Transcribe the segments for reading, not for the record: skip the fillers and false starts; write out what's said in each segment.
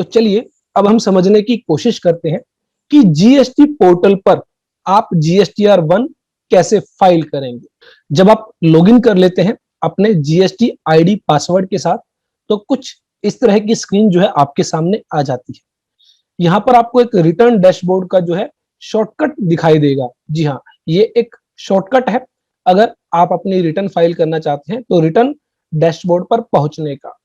तो चलिए अब हम समझने की कोशिश करते हैं कि जीएसटी पोर्टल पर आप जीएसटीआर 1 कैसे फाइल करेंगे। जब आप लॉगिन कर लेते हैं अपने जीएसटी आईडी पासवर्ड के साथ, तो कुछ इस तरह की स्क्रीन जो है आपके सामने आ जाती है। यहां पर आपको एक रिटर्न डैशबोर्ड का जो है शॉर्टकट दिखाई देगा। जी हाँ, ये एक शॉर्टकट है अगर आप अपनी रिटर्न फाइल करना चाहते हैं तो रिटर्न डैशबोर्ड पर पहुंचने का।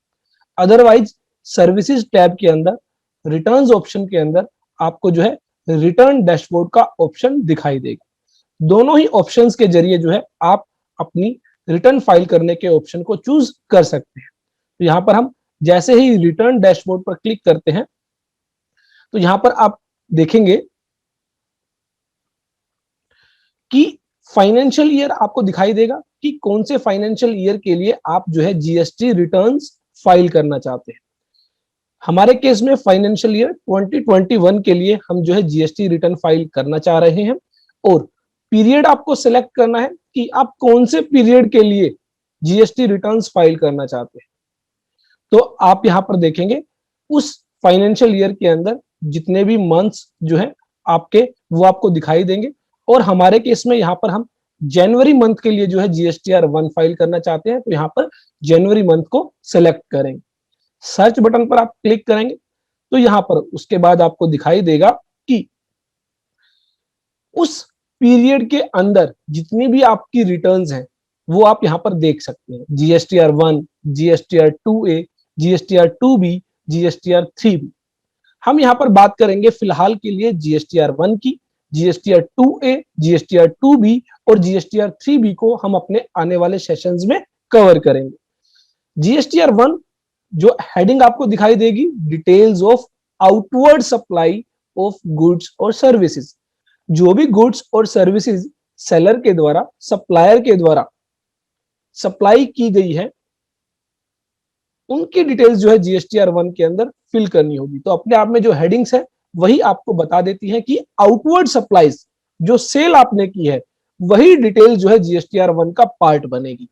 अदरवाइज सर्विसेज टैब के अंदर रिटर्न्स ऑप्शन के अंदर आपको जो है रिटर्न डैशबोर्ड का ऑप्शन दिखाई देगा। दोनों ही ऑप्शंस के जरिए जो है आप अपनी रिटर्न फाइल करने के ऑप्शन को चूज कर सकते हैं। तो यहां पर हम जैसे ही रिटर्न डैशबोर्ड पर क्लिक करते हैं तो यहां पर आप देखेंगे कि फाइनेंशियल ईयर आपको दिखाई देगा कि कौन से फाइनेंशियल ईयर के लिए आप जो है जीएसटी रिटर्न्स फाइल करना चाहते हैं। हमारे केस में फाइनेंशियल ईयर 2021 के लिए हम जो है जीएसटी रिटर्न फाइल करना चाह रहे हैं और पीरियड आपको सिलेक्ट करना है कि आप कौन से पीरियड के लिए जीएसटी रिटर्न्स फाइल करना चाहते हैं। तो आप यहां पर देखेंगे उस फाइनेंशियल ईयर के अंदर जितने भी मंथ्स जो है आपके वो आपको दिखाई देंगे और हमारे केस में यहां पर हम जनवरी मंथ के लिए जो है जीएसटीआर 1 फाइल करना चाहते हैं। तो यहां पर जनवरी मंथ को सिलेक्ट करेंगे, सर्च बटन पर आप क्लिक करेंगे तो यहां पर उसके बाद आपको दिखाई देगा कि उस पीरियड के अंदर जितनी भी आपकी रिटर्न्स हैं वो आप यहां पर देख सकते हैं। GSTR 1, GSTR 2A, GSTR 2B, GSTR 3B। हम यहां पर बात करेंगे फिलहाल के लिए जीएसटीआर 1 की। जीएसटीआर 2A, जीएसटीआर 2B और जीएसटीआर 3B को हम अपने आने वाले सेशंस में कवर करेंगे। जीएसटीआर 1 जो हेडिंग आपको दिखाई देगी, details of outward supply of goods और सर्विसेज। जो भी गुड्स और सर्विसेज सेलर के द्वारा, सप्लायर के द्वारा सप्लाई की गई है उनकी डिटेल्स जो है जीएसटीआर 1 के अंदर फिल करनी होगी। तो अपने आप में जो हेडिंग्स है वही आपको बता देती है कि आउटवर्ड सप्लाईज जो सेल आपने की है वही डिटेल जो है जीएसटीआर 1 का पार्ट बनेगी।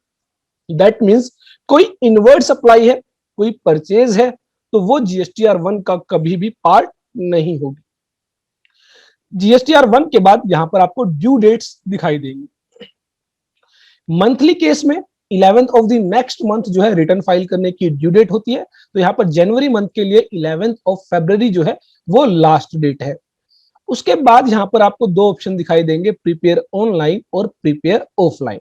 दैट मीन्स कोई इनवर्ड सप्लाई है, कोई परचेज है तो वो जीएसटीआर 1 का कभी भी पार्ट नहीं होगी। जीएसटीआर 1 के बाद यहां पर आपको ड्यू डेट्स दिखाई देंगी। मंथली केस में 11th of the next month जो है रिटर्न फाइल करने की ड्यू डेट होती है। तो यहां पर जनवरी मंथ के लिए 11th ऑफ फरवरी जो है वो लास्ट डेट है। उसके बाद यहां पर आपको दो ऑप्शन दिखाई देंगे, प्रिपेयर ऑनलाइन और प्रिपेयर ऑफलाइन।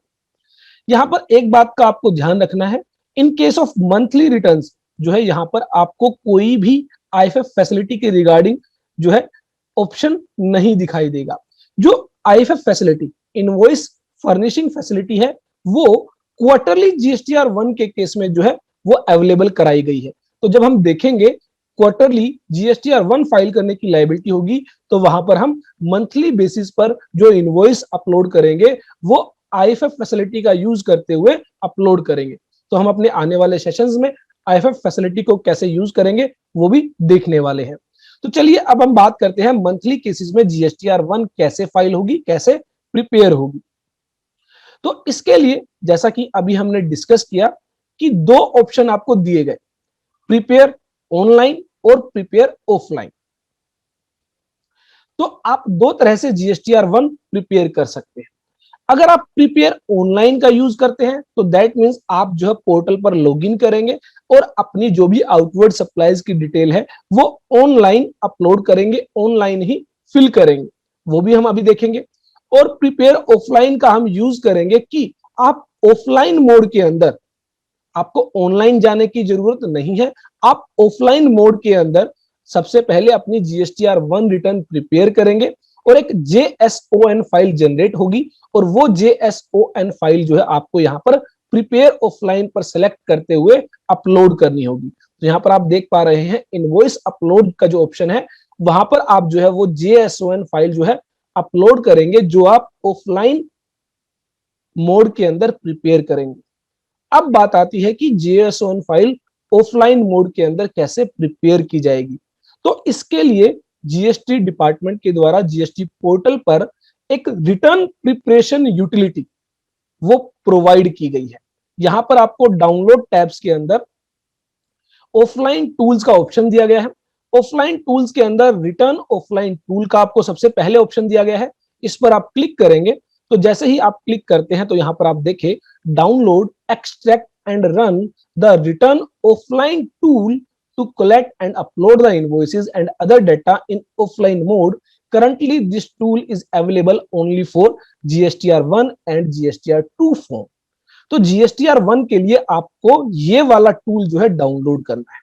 यहां पर एक बात का आपको ध्यान रखना है, इन केस ऑफ मंथली रिटर्न्स जो है यहां पर आपको कोई भी आईएफएफ फैसिलिटी के रिगार्डिंग जो है ऑप्शन नहीं दिखाई देगा। जो IFF facility invoice furnishing facility है वो क्वार्टरली जीएसटीआर 1 के केस में जो है वो अवेलेबल कराई गई है। तो जब हम देखेंगे क्वार्टरली जीएसटीआर 1 फाइल करने की लायबिलिटी होगी तो वहां पर हम मंथली बेसिस पर जो इनवॉइस अपलोड करेंगे वो आईएफएफ फैसिलिटी का यूज करते हुए अपलोड करेंगे। तो हम अपने आने वाले सेशंस में आईएफएफ फैसिलिटी को कैसे यूज करेंगे वो भी देखने वाले हैं। तो चलिए अब हम बात करते हैं मंथली केसेस में जीएसटीआर 1 कैसे फाइल होगी, कैसे प्रिपेयर होगी। तो इसके लिए जैसा कि अभी हमने डिस्कस किया कि दो ऑप्शन आपको दिए गए, प्रिपेयर ऑनलाइन और प्रिपेयर ऑफलाइन। तो आप दो तरह से जीएसटीआर 1 प्रिपेयर कर सकते हैं। अगर आप प्रिपेयर ऑनलाइन का यूज करते हैं तो दैट मींस आप जो है पोर्टल पर लॉगिन करेंगे और अपनी जो भी आउटवर्ड सप्लाईज की डिटेल है वो ऑनलाइन अपलोड करेंगे, ऑनलाइन ही फिल करेंगे, वो भी हम अभी देखेंगे। और प्रिपेयर ऑफलाइन का हम यूज करेंगे कि आप ऑफलाइन मोड के अंदर, आपको ऑनलाइन जाने की जरूरत नहीं है, आप ऑफलाइन मोड के अंदर सबसे पहले अपनी जीएसटीआर 1 रिटर्न प्रिपेयर करेंगे और एक जेएसओएन फाइल जनरेट होगी और वो जेएसओएन फाइल जो है आपको यहां पर प्रिपेयर ऑफलाइन पर सेलेक्ट करते हुए अपलोड करनी होगी। तो यहां पर आप देख पा रहे हैं इनवॉइस अपलोड का जो ऑप्शन है वहां पर आप जो है वो जेएसओएन फाइल जो है अपलोड करेंगे जो आप ऑफलाइन मोड के अंदर प्रिपेयर करेंगे। अब बात आती है कि जेएसओएन फाइल ऑफलाइन मोड के अंदर कैसे प्रिपेयर की जाएगी। तो इसके लिए जीएसटी डिपार्टमेंट के द्वारा जीएसटी पोर्टल पर एक रिटर्न प्रिपरेशन यूटिलिटी वो प्रोवाइड की गई है। यहां पर आपको डाउनलोड टैब्स के अंदर ऑफलाइन टूल्स का ऑप्शन दिया गया है ऑफलाइन टूल्स के अंदर रिटर्न ऑफलाइन टूल का आपको सबसे पहले ऑप्शन दिया गया है। इस पर आप क्लिक करेंगे तो जैसे ही आप क्लिक करते हैं तो यहां पर आप देखें download extract and run the return offline tool to collect and upload the invoices and other data in offline mode. Currently, this tool is available only for GSTR1 and GSTR2 form. तो GSTR1 के लिए आपको ये वाला tool जो है download करना है।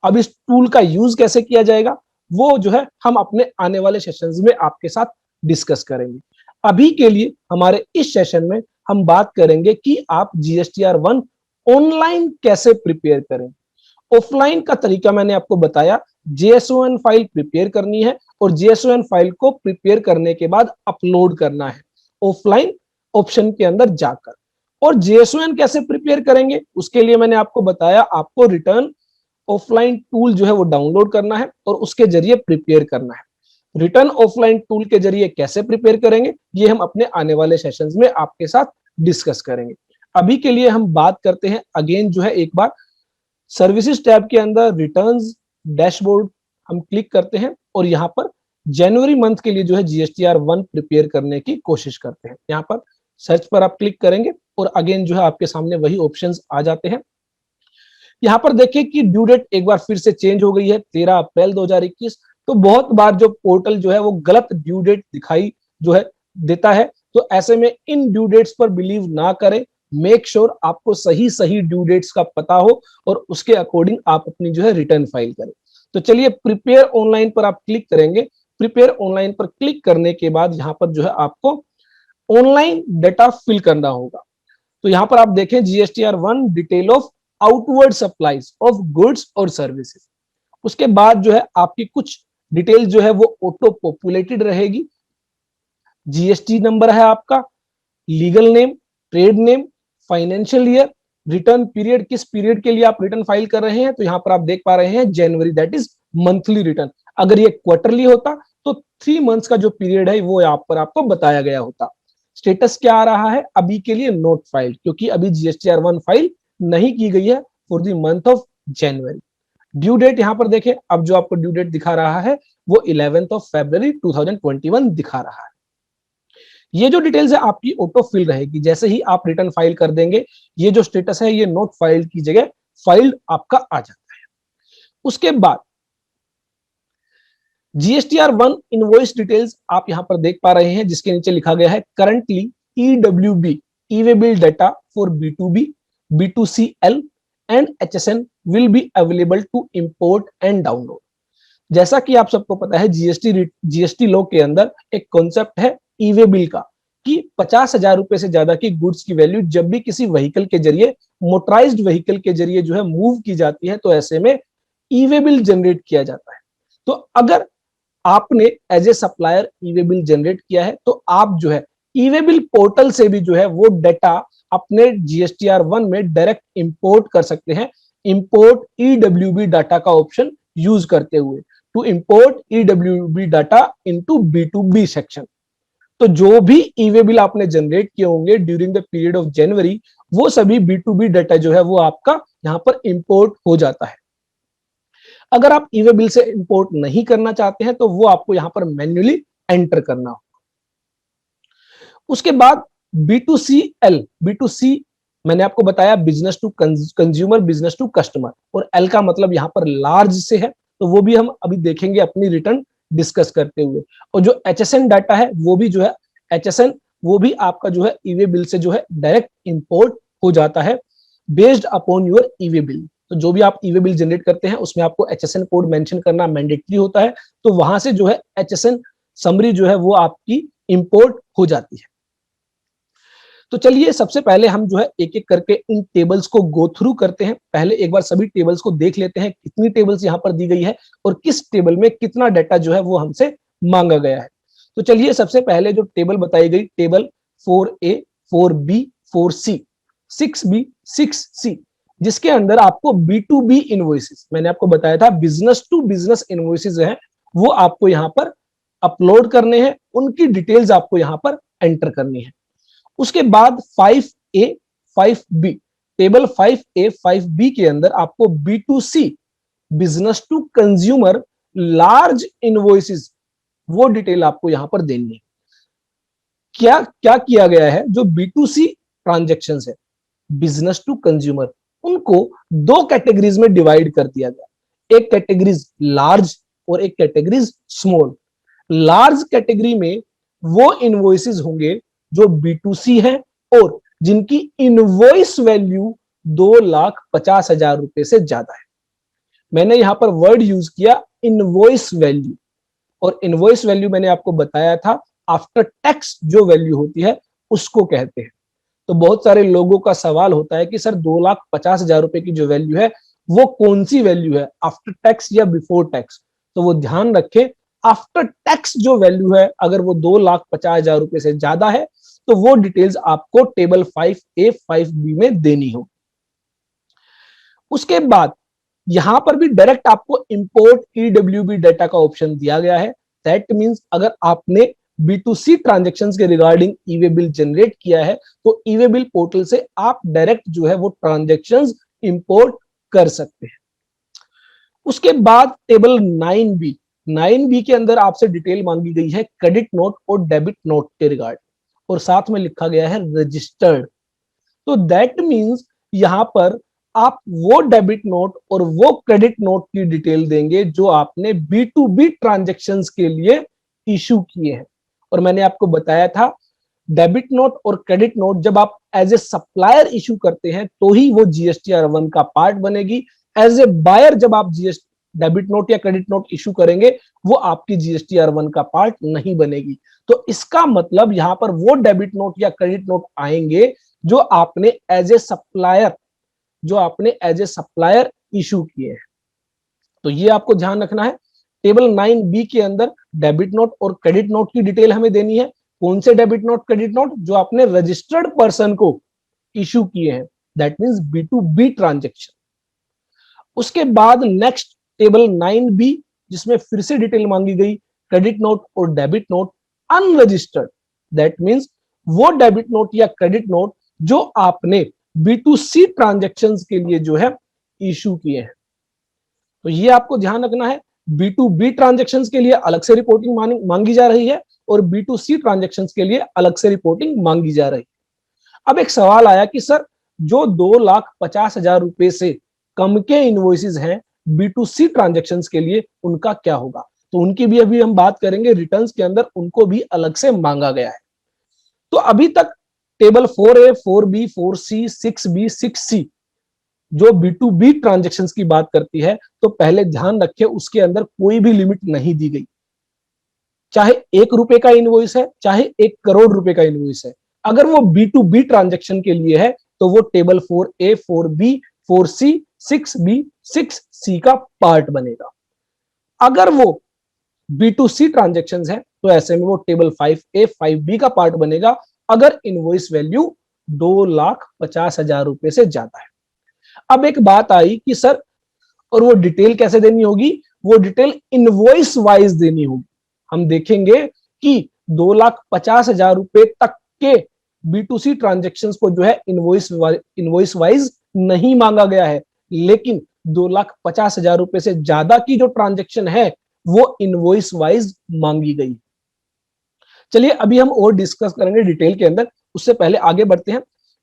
अब इस टूल का यूज कैसे किया जाएगा वो जो है हम अपने आने वाले सेशंस में आपके साथ डिस्कस करेंगे। अभी के लिए हमारे इस सेशन में हम बात करेंगे कि आप GSTR1 ऑनलाइन कैसे प्रिपेयर करें। ऑफलाइन का तरीका मैंने आपको बताया, JSON फाइल प्रिपेयर करनी है और JSON फाइल को प्रिपेयर करने के बाद अपलोड करना है ऑफलाइन ऑप्शन के अंदर जाकर। और JSON कैसे प्रिपेयर करेंगे उसके लिए मैंने आपको बताया, आपको रिटर्न ऑफलाइन टूल जो है वो डाउनलोड करना है और उसके जरिए प्रिपेयर करना है। रिटर्न ऑफलाइन टूल के जरिए कैसे प्रिपेयर करेंगे ये हम अपने आने वाले सेशंस में आपके साथ डिस्कस करेंगे। अभी के लिए हम बात करते हैं अगेन जो है एक बार सर्विसेज टैब के अंदर रिटर्न्स डैशबोर्ड हम क्लिक करते हैं और यहाँ पर जनवरी मंथ के लिए जो है GSTR1 प्रिपेयर करने की कोशिश करते हैं। यहाँ पर सर्च पर आप क्लिक करेंगे और अगेन जो है आपके सामने वही ऑप्शंस आ जाते हैं। यहाँ पर देखिए कि ड्यू डेट एक बार फिर से चेंज हो गई है 13 अप्रैल 2021। तो बहुत बार जो पोर्टल जो है वो गलत ड्यू डेट दिखाई जो है देता है, तो ऐसे में इन ड्यू डेट्स पर बिलीव ना करें। मेक श्योर आपको सही ड्यू डेट्स का पता हो और उसके अकॉर्डिंग आप अपनी जो है रिटर्न फाइल करें। तो चलिए प्रिपेयर ऑनलाइन पर आप क्लिक करेंगे। प्रिपेयर ऑनलाइन पर क्लिक करने के बाद यहाँ पर जो है आपको ऑनलाइन डेटा फिल करना होगा। तो यहाँ पर आप देखें GSTR1 detail of outward supplies of goods और सर्विसेज। उसके बाद जो है आपकी कुछ डिटेल जो है वो ऑटो पॉपुलेटेड रहेगी। GST नंबर है आपका, legal name, trade name, financial year, return period, किस पीरियड के लिए आप रिटर्न फाइल कर रहे हैं। तो यहाँ पर आप देख पा रहे हैं जनवरी, दैट इज मंथली रिटर्न। अगर ये क्वार्टरली होता तो 3 मंथ्स का जो पीरियड है वो यहाँ पर आपको बताया गया होता। स्टेटस क्या आ रहा है अभी के लिए नोट फाइल्ड, क्योंकि अभी GSTR1 फाइल नहीं की गई है for the month of January. Due date यहाँ पर देखें, अब जो आपको ड्यू डेट दिखा रहा है वो 11 फरवरी 2021 दिखा रहा है। ये जो डिटेल्स है आपकी ऑटो फिल रहेगी। जैसे ही आप रिटर्न फाइल कर देंगे ये जो स्टेटस है ये नोट फाइल्ड की जगह फाइल्ड आपका आ जाता है। उसके बाद GSTR1 इनवॉइस डिटेल्स आप यहां पर देख पा रहे हैं, जिसके नीचे लिखा गया है currently EWB e-way data for B2B, B2CL and HSN will be available to import and download. जैसा कि आप सबको पता है जीएसटी लॉ के अंदर एक कॉन्सेप्ट है ई-वे बिल का, कि 50,000 रुपए से ज्यादा की गुड्स की वैल्यू जब भी किसी व्हीकल के जरिए, मोटराइज्ड व्हीकल के जरिए जो है मूव की जाती है, तो ऐसे में ई-वे बिल जनरेट किया जाता है। तो अगर आपने as a supplier e-way bill generate किया है तो आप जो है ई-वे बिल पोर्टल से भी जो है वो डाटा अपने GSTR1 में डायरेक्ट इंपोर्ट कर सकते हैं। इंपोर्ट EWB डाटा का ऑप्शन यूज करते हुए, to import EWB data into B2B section. तो जो भी ई-वे बिल आपने जनरेट किए होंगे during the period of January, वो सभी B2B डाटा जो है वो आपका यहां पर इंपोर्ट हो जाता है। अगर आप ई-वे बिल से इंपोर्ट नहीं करना चाहते हैं तो वो आपको यहां पर मैन्युअली एंटर करना होगा। उसके बाद B2C मैंने आपको बताया business to consumer, business to customer, और L का मतलब यहां पर लार्ज से है, तो वो भी हम अभी देखेंगे अपनी रिटर्न डिस्कस करते हुए। और जो HSN डाटा है वो भी जो है HSN वो भी आपका जो है ई-वे बिल से जो है डायरेक्ट इंपोर्ट हो जाता है based upon your e-way bill. तो जो भी आप ई-वे बिल जनरेट करते हैं उसमें आपको HSN कोड मेंशन करना मैंडेटरी होता है, तो वहां से जो है HSN समरी जो है वो आपकी इंपोर्ट हो जाती है। तो चलिए सबसे पहले हम जो है एक एक करके इन टेबल्स को गो थ्रू करते हैं। पहले एक बार सभी टेबल्स को देख लेते हैं, कितनी टेबल्स यहां पर दी गई है और किस टेबल में कितना डाटा जो है वो हमसे मांगा गया है। तो चलिए सबसे पहले जो टेबल बताई गई, table 4A, 4B, 4C, 6B, 6C, जिसके अंदर आपको B2B इनवॉइसेस, मैंने आपको बताया था बिजनेस टू बिजनेस इनवॉइसेस हैं, वो आपको यहां पर अपलोड करने हैं, उनकी डिटेल्स आपको यहां पर एंटर करनी है। उसके बाद 5A, 5B, table 5A, 5B के अंदर आपको B2C, business to consumer large invoices, वो डिटेल आपको यहां पर देनी है। क्या क्या किया गया है, जो B2C ट्रांजेक्शन है, बिजनेस टू कंज्यूमर, उनको दो कैटेगरीज में डिवाइड कर दिया गया। एक कैटेगरीज लार्ज और एक कैटेगरीज स्मॉल। लार्ज कैटेगरी में वो इनवॉइसेस होंगे जो B2C है और जिनकी इनवॉइस वैल्यू 2,50,000 रुपए से ज्यादा है। मैंने यहां पर वर्ड यूज किया इनवॉइस वैल्यू, और इनवॉइस वैल्यू मैंने आपको बताया था आफ्टर टैक्स जो वैल्यू होती है उसको कहते हैं। तो बहुत सारे लोगों का सवाल होता है कि सर 2,50,000 रुपए की जो वैल्यू है वो कौन सी वैल्यू है, आफ्टर टैक्स या बिफोर टैक्स। तो वो ध्यान रखें, आफ्टर टैक्स जो वैल्यू है अगर वो 2,50,000 रुपए से ज्यादा है तो वो डिटेल्स आपको टेबल 5A 5B में देनी हो। उसके बाद यहां पर भी डायरेक्ट आपको इंपोर्ट ईडब्ल्यूबी डाटा का ऑप्शन दिया गया है। दैट मींस अगर आपने B2C ट्रांजेक्शन के रिगार्डिंग ईवे बिल जनरेट किया है तो ईवे बिल पोर्टल से आप डायरेक्ट जो है वो ट्रांजेक्शन इंपोर्ट कर सकते हैं। उसके बाद टेबल 9B, 9B के अंदर आपसे डिटेल मांगी गई है क्रेडिट नोट और डेबिट नोट के रिगार्ड, और साथ में लिखा गया है रजिस्टर्ड। तो दैट मींस यहां पर आप वो डेबिट नोट और वो क्रेडिट नोट की डिटेल देंगे जो आपने B2B ट्रांजैक्शंस के लिए इशू किए हैं। और मैंने आपको बताया था डेबिट नोट और क्रेडिट नोट जब आप एज ए सप्लायर इशू करते हैं तो ही वो GSTR1 का पार्ट बनेगी। एज ए बायर जब आप डेबिट नोट या क्रेडिट नोट इशू करेंगे वो आपकी GSTR1 का पार्ट नहीं बनेगी। तो इसका मतलब यहां पर वो डेबिट नोट या क्रेडिट नोट आएंगे जो आपने एज ए सप्लायर इशू किए हैं। तो ये आपको ध्यान रखना है। टेबल 9B के अंदर डेबिट नोट और क्रेडिट नोट की डिटेल हमें देनी है। कौन से डेबिट नोट क्रेडिट नोट, जो आपने रजिस्टर्ड पर्सन को इशू किए हैं, दैट मींस B2B ट्रांजैक्शन। उसके बाद नेक्स्ट टेबल 9B जिसमें फिर से डिटेल मांगी गई क्रेडिट नोट और debit note unregistered, that means वो डेबिट नोट या क्रेडिट नोट जो आपने B2C ट्रांजैक्शंस के लिए जो है इशू किए हैं। तो ये आपको ध्यान रखना है, B2B ट्रांजैक्शंस के लिए अलग से रिपोर्टिंग मांगी जा रही है और B2C ट्रांजैक्शंस के लिए अलग से रिपोर्टिंग मांगी जा रही है। अब एक सवाल आया कि सर जो 2,50,000 रुपए से कम के इनवॉइसेस हैं B2C ट्रांजैक्शंस के लिए, उनका क्या होगा। तो उनकी भी अभी हम बात करेंगे, रिटर्न्स के अंदर उनको भी अलग से मांगा गया है। तो अभी तक table 4A 4B 4C 6B 6C जो B2B ट्रांजैक्शंस की बात करती है, तो पहले ध्यान रखें उसके अंदर कोई भी लिमिट नहीं दी गई। चाहे 1 रुपए का इनवॉइस है, चाहे 1 करोड़ रुपए का इनवॉइस है, अगर वो B2B ट्रांजैक्शन के लिए है तो वो table 4A 4B 4C 6B 6C का पार्ट बनेगा। अगर वो B2C ट्रांजैक्शंस है तो ऐसे में वो टेबल 5A 5B का पार्ट बनेगा, अगर इनवॉइस वैल्यू 2,50,000 रुपए से ज्यादा है। अब एक बात आई कि सर और वो डिटेल कैसे देनी होगी, वो डिटेल इनवॉइस वाइज देनी होगी। हम देखेंगे कि 2,50,000 रुपए तक के B2C ट्रांजैक्शंस को जो है इनवॉइस वाइज नहीं मांगा गया है, लेकिन 2,50,000 रुपए से ज्यादा की जो ट्रांजैक्शन है वो इनवॉइस वाइज मांगी गई। चलिए अभी हम और डिस्कस करेंगे डिटेल के अंदर, उससे पहले आगे बढ़ते हैं।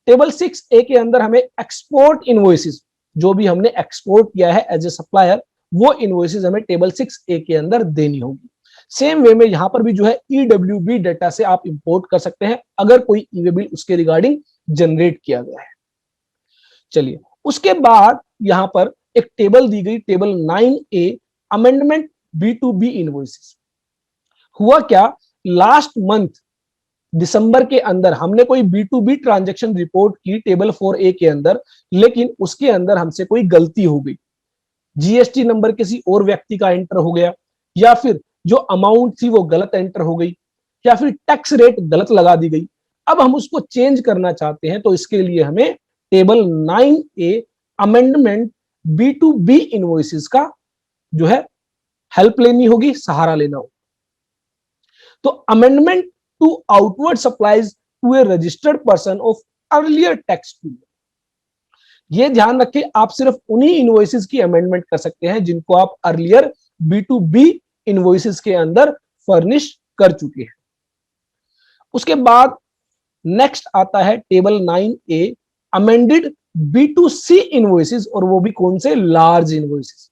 टेबल 6A के अंदर हमें एक्सपोर्ट इनवॉइसेस, जो भी हमने एक्सपोर्ट किया है एज ए सप्लायर, वो इनवॉइसेस हमें टेबल 6A के अंदर देनी होगी। सेम वे में यहां पर भी जो है ईडब्ल्यूबी डाटा से आप इंपोर्ट कर सकते हैं अगर कोई ईवे बिल उसके रिगार्डिंग जनरेट किया गया है। चलिए उसके बाद यहां पर एक टेबल दी गई, table 9A amendment B2B invoices. हुआ क्या, लास्ट मंथ दिसंबर के अंदर हमने कोई B2B ट्रांजैक्शन रिपोर्ट की टेबल 4A के अंदर, लेकिन उसके अंदर हमसे कोई गलती हो गई, GST नंबर किसी और व्यक्ति का एंटर हो गया, या फिर जो अमाउंट थी वो गलत एंटर हो गई, या फिर टैक्स रेट गलत लगा दी गई। अब हम उसको चेंज करना चाहते हैं तो इसके लिए हमें table 9A amendment B2B invoices का जो है हेल्प लेनी होगी, सहारा लेना होगा। तो amendment to outward supplies to a registered person of earlier tax period, ये ध्यान रखें आप सिर्फ उन्हीं इनवॉइसेस की अमेंडमेंट कर सकते हैं जिनको आप अर्लियर B2B इनवॉइसेस के अंदर फर्निश कर चुके हैं। उसके बाद नेक्स्ट आता है table 9A amended B2C invoices, और वो भी कौन से? Large invoices.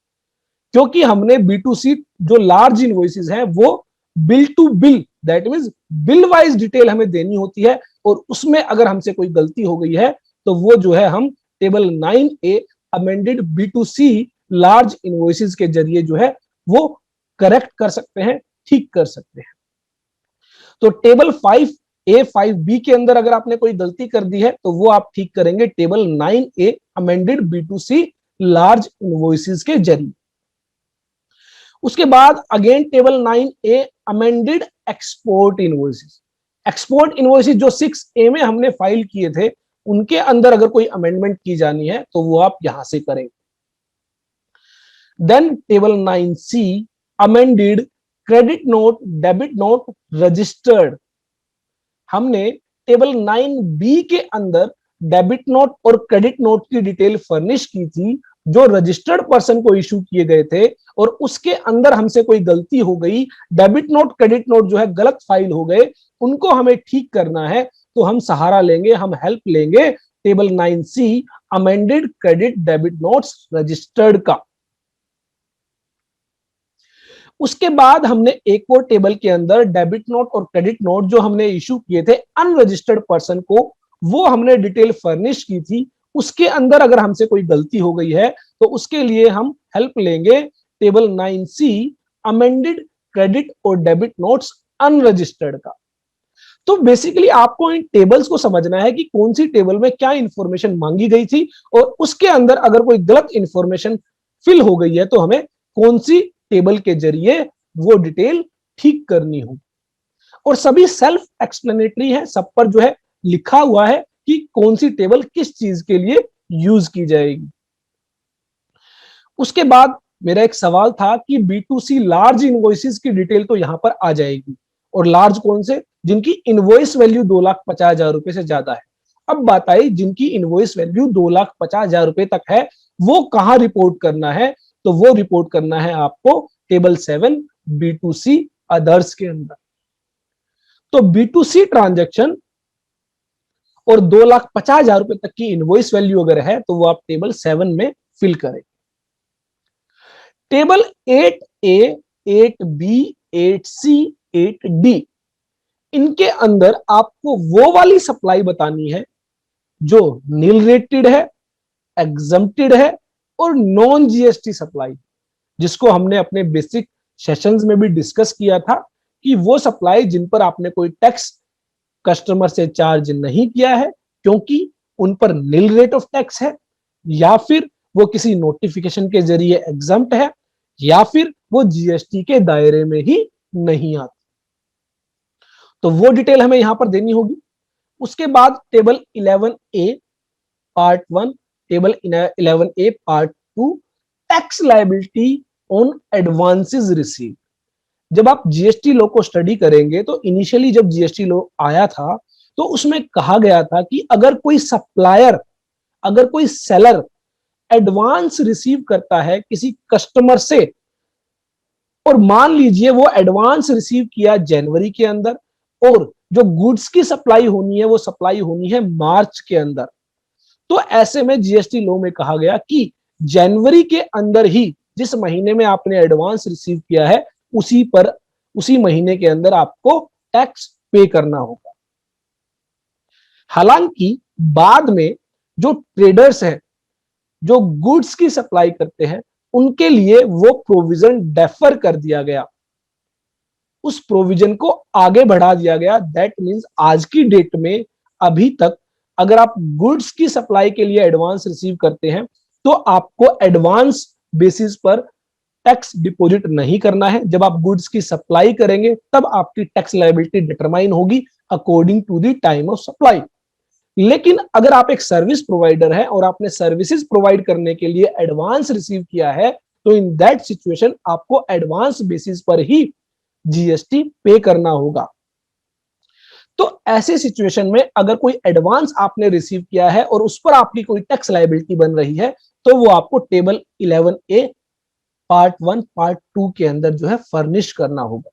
क्योंकि हमने B2C जो लार्ज इनवॉइसेस हैं वो bill to bill, that means bill wise detail हमें देनी होती है, और उसमें अगर हमसे कोई गलती हो गई है तो वो जो है हम table 9A amended B2C large invoices के जरिए जो है वो करेक्ट कर सकते हैं, ठीक कर सकते हैं। तो टेबल 5A 5B के अंदर अगर आपने कोई गलती कर दी है तो वो आप ठीक करेंगे table 9A amended B2C large invoices के जरिए। उसके बाद again table 9A amended export invoices. Export invoices जो 6A में हमने फाइल किए थे उनके अंदर अगर कोई अमेंडमेंट की जानी है तो वो आप यहां से करेंगे। Then table 9C amended credit note debit note registered. हमने टेबल 9B के अंदर डेबिट नोट और क्रेडिट नोट की डिटेल फर्निश की थी जो रजिस्टर्ड पर्सन को इशू किए गए थे, और उसके अंदर हमसे कोई गलती हो गई, डेबिट नोट क्रेडिट नोट जो है गलत फाइल हो गए, उनको हमें ठीक करना है, तो हम सहारा लेंगे, हम हेल्प लेंगे table 9C amended credit debit notes registered का। उसके बाद हमने एक और टेबल के अंदर डेबिट नोट और क्रेडिट नोट जो हमने इशू किए थे अनरजिस्टर्ड पर्सन को, वो हमने डिटेल फर्निश की थी, उसके अंदर अगर हमसे कोई गलती हो गई है तो उसके लिए हम हेल्प लेंगे टेबल 9C अमेंडेड क्रेडिट और डेबिट नोट्स अनरजिस्टर्ड का। तो बेसिकली आपको इन टेबल्स को समझना है कि कौन सी टेबल में क्या इंफॉर्मेशन मांगी गई थी, और उसके अंदर अगर कोई गलत इंफॉर्मेशन फिल हो गई है तो हमें कौन सी टेबल के जरिए वो डिटेल ठीक करनी हो। और सभी सेल्फ एक्सप्लेनेटरी है, सब पर जो है लिखा हुआ है कि कौन सी टेबल किस चीज के लिए यूज की जाएगी। उसके बाद मेरा एक सवाल था कि B2C लार्ज इनवॉइसेस की डिटेल तो यहां पर आ जाएगी, और लार्ज कौन से? जिनकी इनवॉइस वैल्यू 2,50,000 रुपए से ज्यादा है। अब बात आई जिनकी इनवॉइस वैल्यू 2,50,000 रुपए तक है वो कहां रिपोर्ट करना है? तो वो रिपोर्ट करना है आपको टेबल 7 B2C अदर्स के अंदर। तो B2C ट्रांजैक्शन और 2,50,000 रुपए तक की इनवॉइस वैल्यू अगर है तो वो आप टेबल 7 में फिल करें। Table 8A 8B 8C 8D इनके अंदर आपको वो वाली सप्लाई बतानी है जो नील रेटेड है, एग्जम्प्टेड है और नॉन जीएसटी सप्लाई, जिसको हमने अपने बेसिक सेशंस में भी डिस्कस किया था कि वो सप्लाई जिन पर आपने कोई टैक्स कस्टमर से चार्ज नहीं किया है क्योंकि उन पर नील रेट ऑफ टैक्स है, या फिर वो किसी नोटिफिकेशन के जरिए एग्जम्प्ट है, या फिर वो जीएसटी के दायरे में ही नहीं आती, तो वो डिटेल हमें यहां पर देनी होगी। उसके बाद table 11A part 1, table 11A part 2 tax liability on advances receive. जब आप जीएसटी लॉ को स्टडी करेंगे तो इनिशियली जब जीएसटी लॉ आया था तो उसमें कहा गया था कि अगर कोई सप्लायर, अगर कोई सेलर एडवांस रिसीव करता है किसी कस्टमर से, और मान लीजिए वो एडवांस रिसीव किया जनवरी के अंदर, और जो गुड्स की सप्लाई होनी है वो सप्लाई होनी है मार्च के अंदर, तो ऐसे में जीएसटी लॉ में कहा गया कि जनवरी के अंदर ही जिस महीने में आपने एडवांस रिसीव किया है उसी पर, उसी महीने के अंदर आपको टैक्स पे करना होगा। हालांकि बाद में जो ट्रेडर्स हैं, जो गुड्स की सप्लाई करते हैं, उनके लिए वो प्रोविजन डेफर कर दिया गया, उस प्रोविजन को आगे बढ़ा दिया गया। दैट मींस आज की डेट में अभी तक अगर आप गुड्स की सप्लाई के लिए एडवांस रिसीव करते हैं तो आपको एडवांस बेसिस पर टैक्स डिपॉजिट नहीं करना है। जब आप गुड्स की सप्लाई करेंगे तब आपकी टैक्स लायबिलिटी डिटरमाइन होगी according to the time of supply. लेकिन अगर आप एक सर्विस प्रोवाइडर है और आपने सर्विसेज प्रोवाइड करने के लिए एडवांस रिसीव किया है तो इन दैट सिचुएशन आपको एडवांस बेसिस पर ही जीएसटी पे करना होगा। तो ऐसे सिचुएशन में अगर कोई एडवांस आपने रिसीव किया है और उस पर आपकी कोई टैक्स लायबिलिटी बन रही है तो वो आपको टेबल 11A पार्ट 1 पार्ट 2 के अंदर जो है फर्निश करना होगा।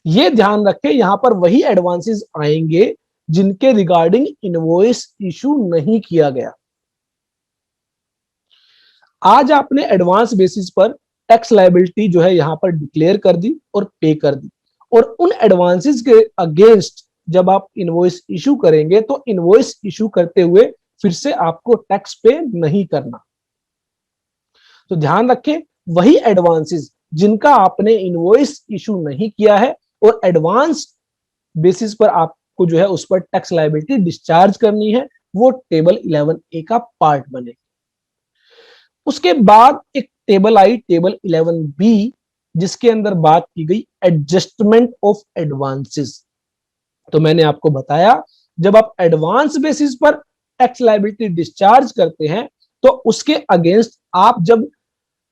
ये ध्यान रखें, यहां पर वही एडवांसेस आएंगे जिनके रिगार्डिंग इनवॉइस इशू नहीं किया गया। आज आपने एडवांस बेसिस पर टैक्स लायबिलिटी जो है यहां पर डिक्लेयर कर दी और पे कर दी, और उन एडवांसेस के अगेंस्ट जब आप इनवॉइस इशू करेंगे तो इनवॉइस इशू करते हुए फिर से आपको टैक्स पे नहीं करना। तो ध्यान रखें, वही एडवांसेस जिनका आपने इनवॉइस इशू नहीं किया है और एडवांस बेसिस पर आपको जो है उस पर टैक्स लायबिलिटी डिस्चार्ज करनी है, वो टेबल 11A का पार्ट बने। उसके बाद एक टेबल आई, टेबल 11B, जिसके अंदर बात की गई एडजस्टमेंट ऑफ एडवांसेस। तो मैंने आपको बताया, जब आप एडवांस बेसिस पर टैक्स लायबिलिटी डिस्चार्ज करते हैं तो उसके अगेंस्ट आप जब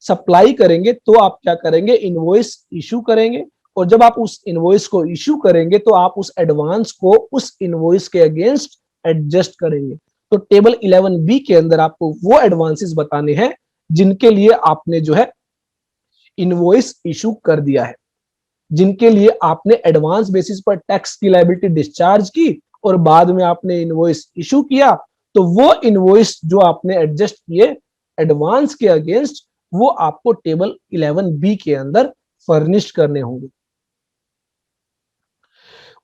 सप्लाई करेंगे तो आप क्या करेंगे, इनवॉइस इशू करेंगे, और जब आप उस इनवॉइस को इशू करेंगे तो आप उस एडवांस को उस इनवॉइस के अगेंस्ट एडजस्ट करेंगे। तो टेबल 11B के अंदर आपको वो एडवांसेस बताने हैं जिनके लिए आपने जो है इनवॉइस इशू कर दिया है, जिनके लिए आपने एडवांस बेसिस पर टैक्स की लायबिलिटी डिस्चार्ज की और बाद में आपने इनवॉइस इशू किया, तो वो इनवॉइस जो आपने एडजस्ट किए एडवांस के अगेंस्ट, वो आपको टेबल 11B के अंदर फर्निश करने होंगे।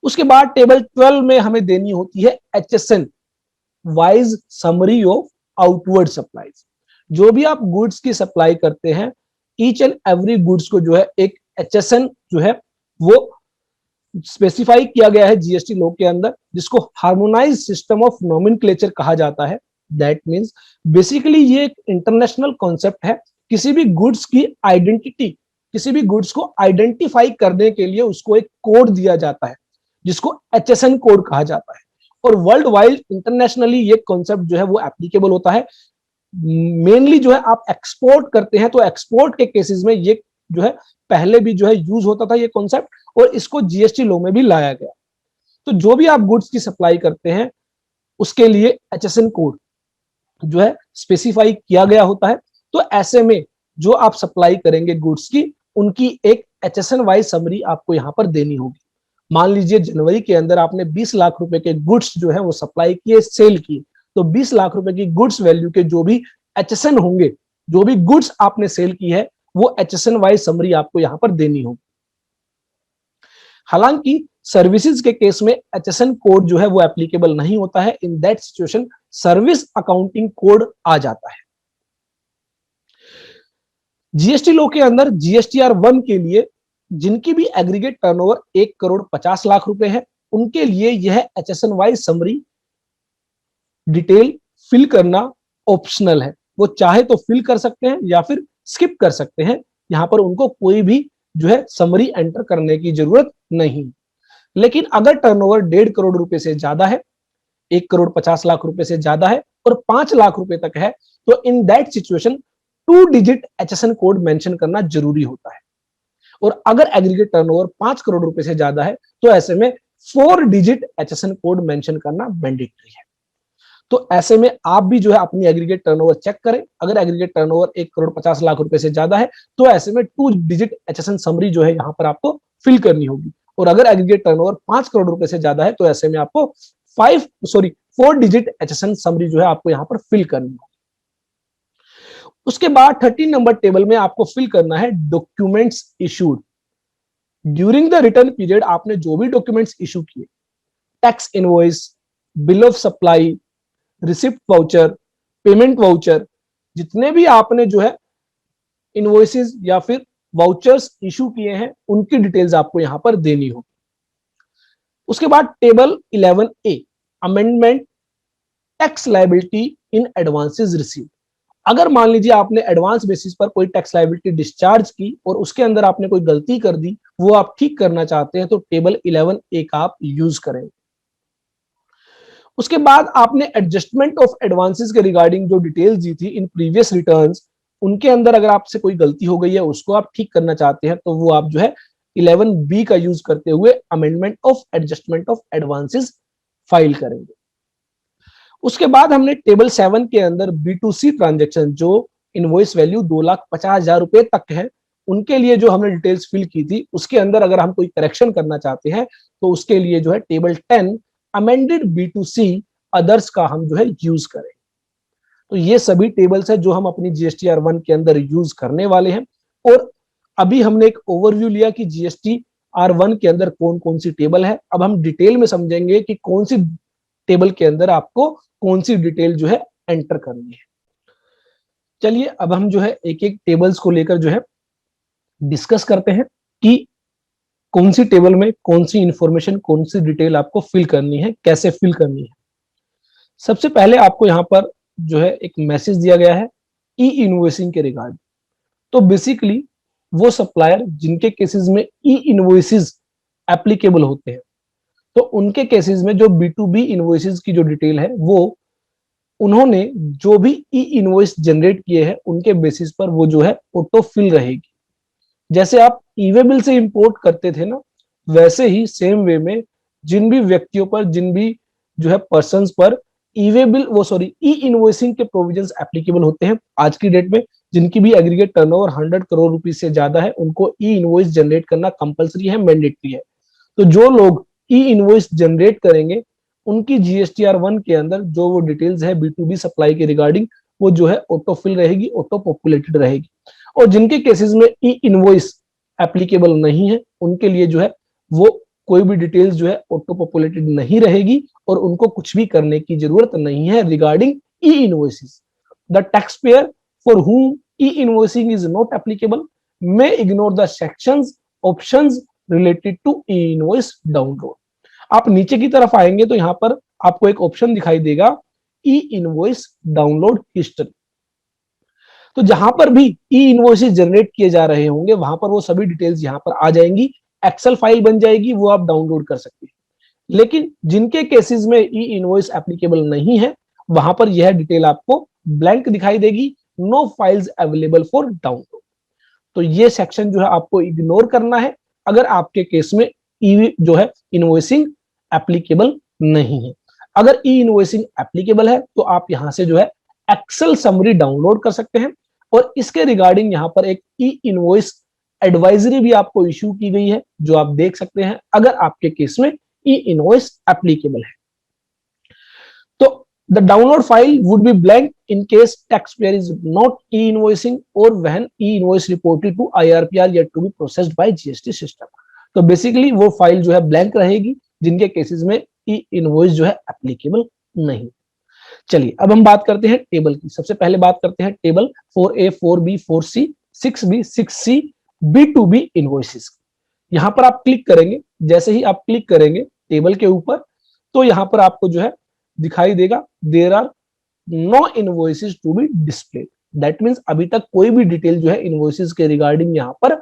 उसके बाद टेबल 12 में हमें देनी होती है HSN, wise summary of outward supplies. जो भी आप गुड्स की सप्लाई करते हैं, ईच एंड एवरी गुड्स को जो है एक HSN जो है वो स्पेसिफाई किया गया है जीएसटी लॉ के अंदर, जिसको हार्मोनाइज सिस्टम ऑफ नोमेनक्लेचर कहा जाता है। दैट मींस बेसिकली ये एक इंटरनेशनल कॉन्सेप्ट है। किसी भी गुड्स की आइडेंटिटी, किसी भी गुड्स को आइडेंटिफाई करने के लिए उसको एक कोड दिया जाता है जिसको HSN कोड कहा जाता है, और वर्ल्ड वाइड इंटरनेशनली ये कॉन्सेप्ट जो है वो एप्लीकेबल होता है। मेनली जो है आप एक्सपोर्ट करते हैं तो एक्सपोर्ट के केसेस में ये जो है पहले भी जो है यूज होता था ये कॉन्सेप्ट, और इसको जीएसटी लॉ में भी लाया गया। तो जो भी आप गुड्स की सप्लाई करते हैं उसके लिए HSN कोड जो है स्पेसिफाई किया गया होता है। तो ऐसे में जो आप सप्लाई करेंगे गुड्स की, उनकी एक HSN वाइज समरी आपको यहां पर देनी होगी। मान लीजिए जनवरी के अंदर आपने 20 लाख रुपए के गुड्स जो है वो सप्लाई किए, सेल किए, तो 20 लाख रुपए की गुड्स वैल्यू के जो भी HSN होंगे, जो भी गुड्स आपने सेल की है, वो HSN वाइज समरी आपको यहां पर देनी होगी। हालांकि सर्विसेज के केस में HSN कोड जो है वो एप्लीकेबल नहीं होता है। In that situation service accounting code आ जाता है। जीएसटी लॉ के अंदर GSTR 1 के लिए जिनकी भी एग्रीगेट टर्नओवर 1,50,00,000 रुपए है, उनके लिए यह HSN wise summary detail fill करना ऑप्शनल है। वो चाहे तो फिल कर सकते हैं या फिर स्किप कर सकते हैं, यहां पर उनको कोई भी जो है समरी एंटर करने की जरूरत नहीं। लेकिन अगर टर्नओवर 1.5 करोड़ रुपए से ज्यादा है, 1,50,00,000 रुपए से ज्यादा है और 5 लाख रुपए तक है, तो इन that situation 2 digit HSN code mention करना जरूरी होता है। और अगर एग्रीगेट टर्नओवर 5 करोड़ रुपए से ज्यादा है तो ऐसे में 4 डिजिट HSN कोड मेंशन करना मैंडेटरी है। तो ऐसे में आप भी जो है अपनी एग्रीगेट टर्नओवर चेक करें। अगर एग्रीगेट टर्नओवर 1,50,00,000 रुपए से ज्यादा है तो ऐसे में 2 डिजिट HSN समरी जो है यहां पर आपको फिल करनी होगी, और अगर एग्रीगेट टर्नओवर 5 करोड़ रुपए से ज्यादा है तो ऐसे में आपको 4 डिजिट HSN समरी जो है आपको यहां पर फिल करनी होगी। उसके बाद 13 नंबर टेबल में आपको फिल करना है documents issued during the return period. आपने जो भी डॉक्यूमेंट्स इशू किए, tax invoice, bill of supply, receipt voucher, payment voucher, जितने भी आपने जो है इनवॉइसेस या फिर वाउचर्स इशू किए हैं, उनकी डिटेल्स आपको यहां पर देनी होगी। उसके बाद table 11A, amendment tax liability इन एडवांसेस रिसीव। अगर मान लीजिए आपने एडवांस बेसिस पर कोई टैक्स लायबिलिटी डिस्चार्ज की और उसके अंदर आपने कोई गलती कर दी, वो आप ठीक करना चाहते हैं, तो टेबल 11A का आप यूज करेंगे। उसके बाद आपने एडजस्टमेंट ऑफ एडवांसेस के रिगार्डिंग जो डिटेल्स दी थी इन प्रीवियस रिटर्न्स, उनके अंदर अगर आपसे कोई गलती हो गई है, उसको आप ठीक करना चाहते हैं, तो वो आप जो है 11B का यूज करते हुए amendment of adjustment of advances file करेंगे। उसके बाद हमने टेबल 7 के अंदर B2C ट्रांजेक्शन, जो इनवॉइस वैल्यू 2,50,000 रुपए तक है, उनके लिए जो हमने डिटेल्स फिल की थी उसके अंदर अगर हम कोई करेक्शन करना चाहते हैं तो उसके लिए जो है टेबल 10 अमेंडेड B2C अदर्स का हम जो है यूज करें। तो ये सभी टेबल्स है जो हम अपनी GSTR1 के अंदर यूज करने वाले हैं। और अभी हमने एक ओवरव्यू लिया कि GSTR1 के अंदर कौन कौन सी टेबल है। अब हम डिटेल में समझेंगे कि कौन सी टेबल के अंदर आपको कौन सी डिटेल जो है एंटर करनी है। चलिए अब हम जो है एक एक टेबल्स को लेकर जो है डिस्कस करते हैं कि कौन सी टेबल में कौन सी इंफॉर्मेशन कौन सी डिटेल आपको फिल करनी है, कैसे फिल करनी है। सबसे पहले आपको यहाँ पर जो है एक मैसेज दिया गया है ई इनवॉइसिंग के रिगार्ड। तो बेसिकली वो सप्लायर जिनके केसेस में ई इनवॉइसेस एप्लीकेबल होते हैं, तो उनके केसेस में जो B2B इनवॉइसेस की जो डिटेल है वो उन्होंने जो भी ई इनवॉइस जनरेट किए हैं उनके बेसिस पर वो जो है ऑटो फिल रहेगी। जैसे आप ई-वे बिल से इंपोर्ट करते थे ना, वैसे ही सेम वे में जिन भी व्यक्तियों पर, जिन भी जो है पर्संस पर ई-वे बिल ई इनवॉइसिंग के प्रोविजंस एप्लीकेबल होते हैं आज की डेट में, जिनकी भी एग्रीगेट टर्नओवर 100 करोड़ रुपए से ज्यादा है, उनको ई इनवॉइस जनरेट करना कंपलसरी है, मैंडेटरी है। तो जो लोग ई इनवॉइस जनरेट करेंगे उनकी GSTR1 के अंदर जो वो डिटेल्स है B2B सप्लाई के रिगार्डिंग, वो जो है ऑटो फिल रहेगी, ऑटो पॉपुलेटेड रहेगी। और जिनके केसेस में ई इनवॉइस एप्लीकेबल नहीं है उनके लिए जो है वो कोई भी डिटेल्स जो है ऑटो पॉपुलेटेड नहीं रहेगी और उनको कुछ भी करने की जरूरत नहीं है regarding E invoices. The tax payer for whom e-invoicing is not applicable may ignore the sections options related to e-invoice download। आप नीचे की तरफ आएंगे तो यहां पर आपको एक ऑप्शन दिखाई देगा ई इनवॉइस डाउनलोड हिस्ट्री। तो जहां पर भी ई इनवॉइसेस जनरेट किए जा रहे होंगे वहां पर वो सभी डिटेल्स यहां पर आ जाएंगी, एक्सेल फाइल बन जाएगी, वो आप डाउनलोड कर सकते हैं। लेकिन जिनके केसेस में ई इनवॉइस एप्लीकेबल नहीं है वहां पर यह डिटेल आपको ब्लैंक दिखाई देगी, no files available for download. तो ये सेक्शन जो है आपको इग्नोर करना है अगर आपके केस में ई जो है इनवॉइसिंग एप्लीकेबल नहीं है। अगर ई इनवॉइसिंग एप्लीकेबल है तो आप यहां से जो है एक्सेल समरी डाउनलोड कर सकते हैं। और इसके रिगार्डिंग यहां पर एक ई इनवॉइस एडवाइजरी भी आपको इश्यू की गई है जो आप देख सकते हैं अगर आपके केस में ई इनवॉइस एप्लीकेबल है। तो the download file would be blank in case taxpayer is not e-invoicing or when e-invoice reported to IRPR yet to be processed by GST system। तो बेसिकली वो फाइल जो है ब्लैंक रहेगी जिनके cases में ई invoice जो है एप्लीकेबल नहीं। चलिए अब हम बात करते हैं टेबल की। सबसे पहले बात करते हैं table 4A 4B 4C 6B 6C B2B invoices. यहां पर आप क्लिक करेंगे, जैसे ही आप क्लिक करेंगे टेबल के ऊपर तो यहां पर आपको जो है दिखाई देगा there are no invoices to be displayed. That means अभी तक कोई भी डिटेल जो है इनवॉइसेस के रिगार्डिंग यहां पर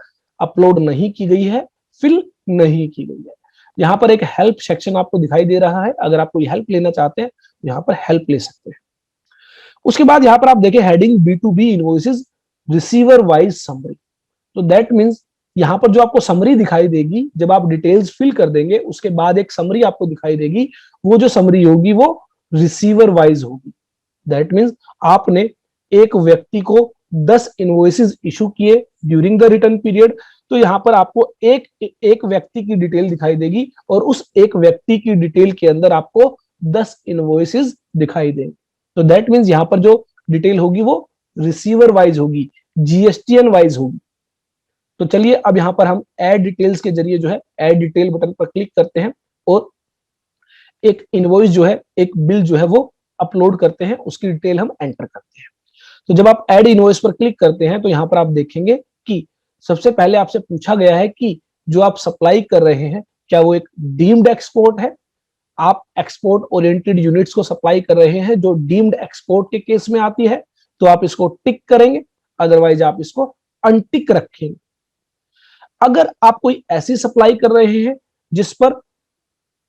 अपलोड नहीं की गई है, फिल नहीं की गई है। यहां पर एक हेल्प सेक्शन आपको दिखाई दे रहा है, अगर आप कोई हेल्प लेना चाहते हैं यहां पर हेल्प ले सकते हैं। उसके बाद यहां पर आप देखें heading B2B invoices receiver wise summary. तो दैट मींस यहां पर जो आपको समरी दिखाई देगी जब आप डिटेल्स फिल कर देंगे उसके बाद एक समरी आपको दिखाई देगी, वो जो समरी होगी वो रिसीवर वाइज होगी। दैट मींस आपने एक व्यक्ति को 10 इनवॉइसेस इशू किए ड्यूरिंग द रिटर्न पीरियड, तो यहां पर आपको एक व्यक्ति की डिटेल दिखाई देगी और उस एक व्यक्ति की डिटेल के अंदर आपको 10 इनवॉइसेस दिखाई देंगे। तो दैट मींस यहां पर जो डिटेल होगी वो रिसीवर वाइज होगी, GSTN वाइज होगी। तो चलिए अब यहां पर हम ऐड डिटेल्स के जरिए जो है ऐड डिटेल बटन पर क्लिक करते हैं और एक इनवॉइस जो है, एक बिल जो है वो अपलोड करते हैं, उसकी डिटेल हम एंटर करते हैं। तो जब आप ऐड इनवॉइस पर क्लिक करते हैं तो यहां पर आप देखेंगे कि सबसे पहले आपसे पूछा गया है कि जो आप सप्लाई कर रहे हैं क्या वो एक डीम्ड एक्सपोर्ट है। आप एक्सपोर्ट ओरिएंटेड यूनिट्स को सप्लाई कर रहे हैं जो डीम्ड एक्सपोर्ट के केस में आती है, तो आप इसको टिक करेंगे, अदरवाइज आप इसको अनटिक रखेंगे। अगर आप कोई ऐसी सप्लाई कर रहे हैं जिस पर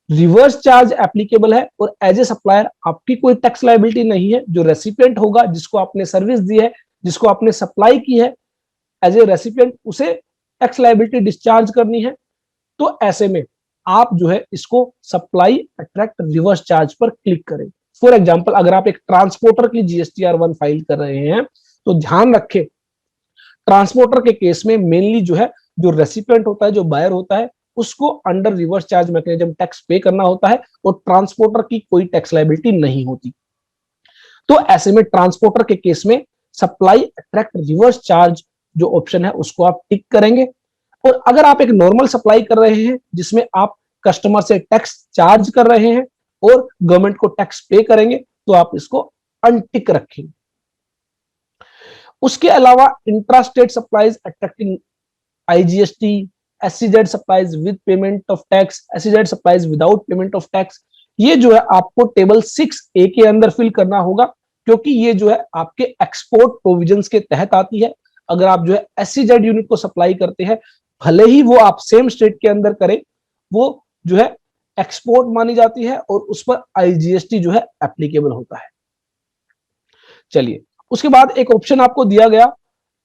रिवर्स चार्ज एप्लीकेबल है और एज ए सप्लायर आपकी कोई टैक्स लायबिलिटी नहीं है, जो रेसिपिएंट होगा जिसको आपने सर्विस दी है, जिसको आपने सप्लाई की है, एज ए रेसिपिएंट उसे टैक्स लायबिलिटी डिस्चार्ज करनी है, तो ऐसे में आप जो है इसको सप्लाई अट्रैक्ट रिवर्स चार्ज पर क्लिक करें। फॉर एग्जांपल अगर आप एक ट्रांसपोर्टर की GSTR1 फाइल कर रहे हैं तो ध्यान रखें, ट्रांसपोर्टर के केस में मेनली जो है, जो रेसिपिएंट होता है, जो बायर होता है, उसको under reverse charge mechanism tax पे करना होता है और ट्रांसपोर्टर की कोई टैक्स लायबिलिटी नहीं होती। तो ऐसे में ट्रांसपोर्टर के केस में सप्लाई अट्रैक्ट रिवर्स चार्ज जो ऑप्शन है उसको आप टिक करेंगे। और अगर आप एक नॉर्मल सप्लाई कर रहे हैं जिसमें आप कस्टमर से टैक्स चार्ज कर रहे हैं और गवर्नमेंट को टैक्स पे करेंगे, तो आप इसको अनटिक रखेंगे। उसके अलावा intrastate supplies attracting IGST, SCZ supplies with payment of tax, SCZ supplies without payment of tax, ये जो है आपको टेबल 6A के अंदर फिल करना होगा, क्योंकि ये जो है आपके एक्सपोर्ट प्रोविजंस के तहत आती है। अगर आप जो है एससीजेड यूनिट को सप्लाई करते हैं, भले ही वो आप सेम स्टेट के अंदर करें, वो जो है एक्सपोर्ट मानी जाती है और उस पर आईजीएसटी जो है एप्लीकेबल होता है। चलिए, उसके बाद एक ऑप्शन आपको दिया गया,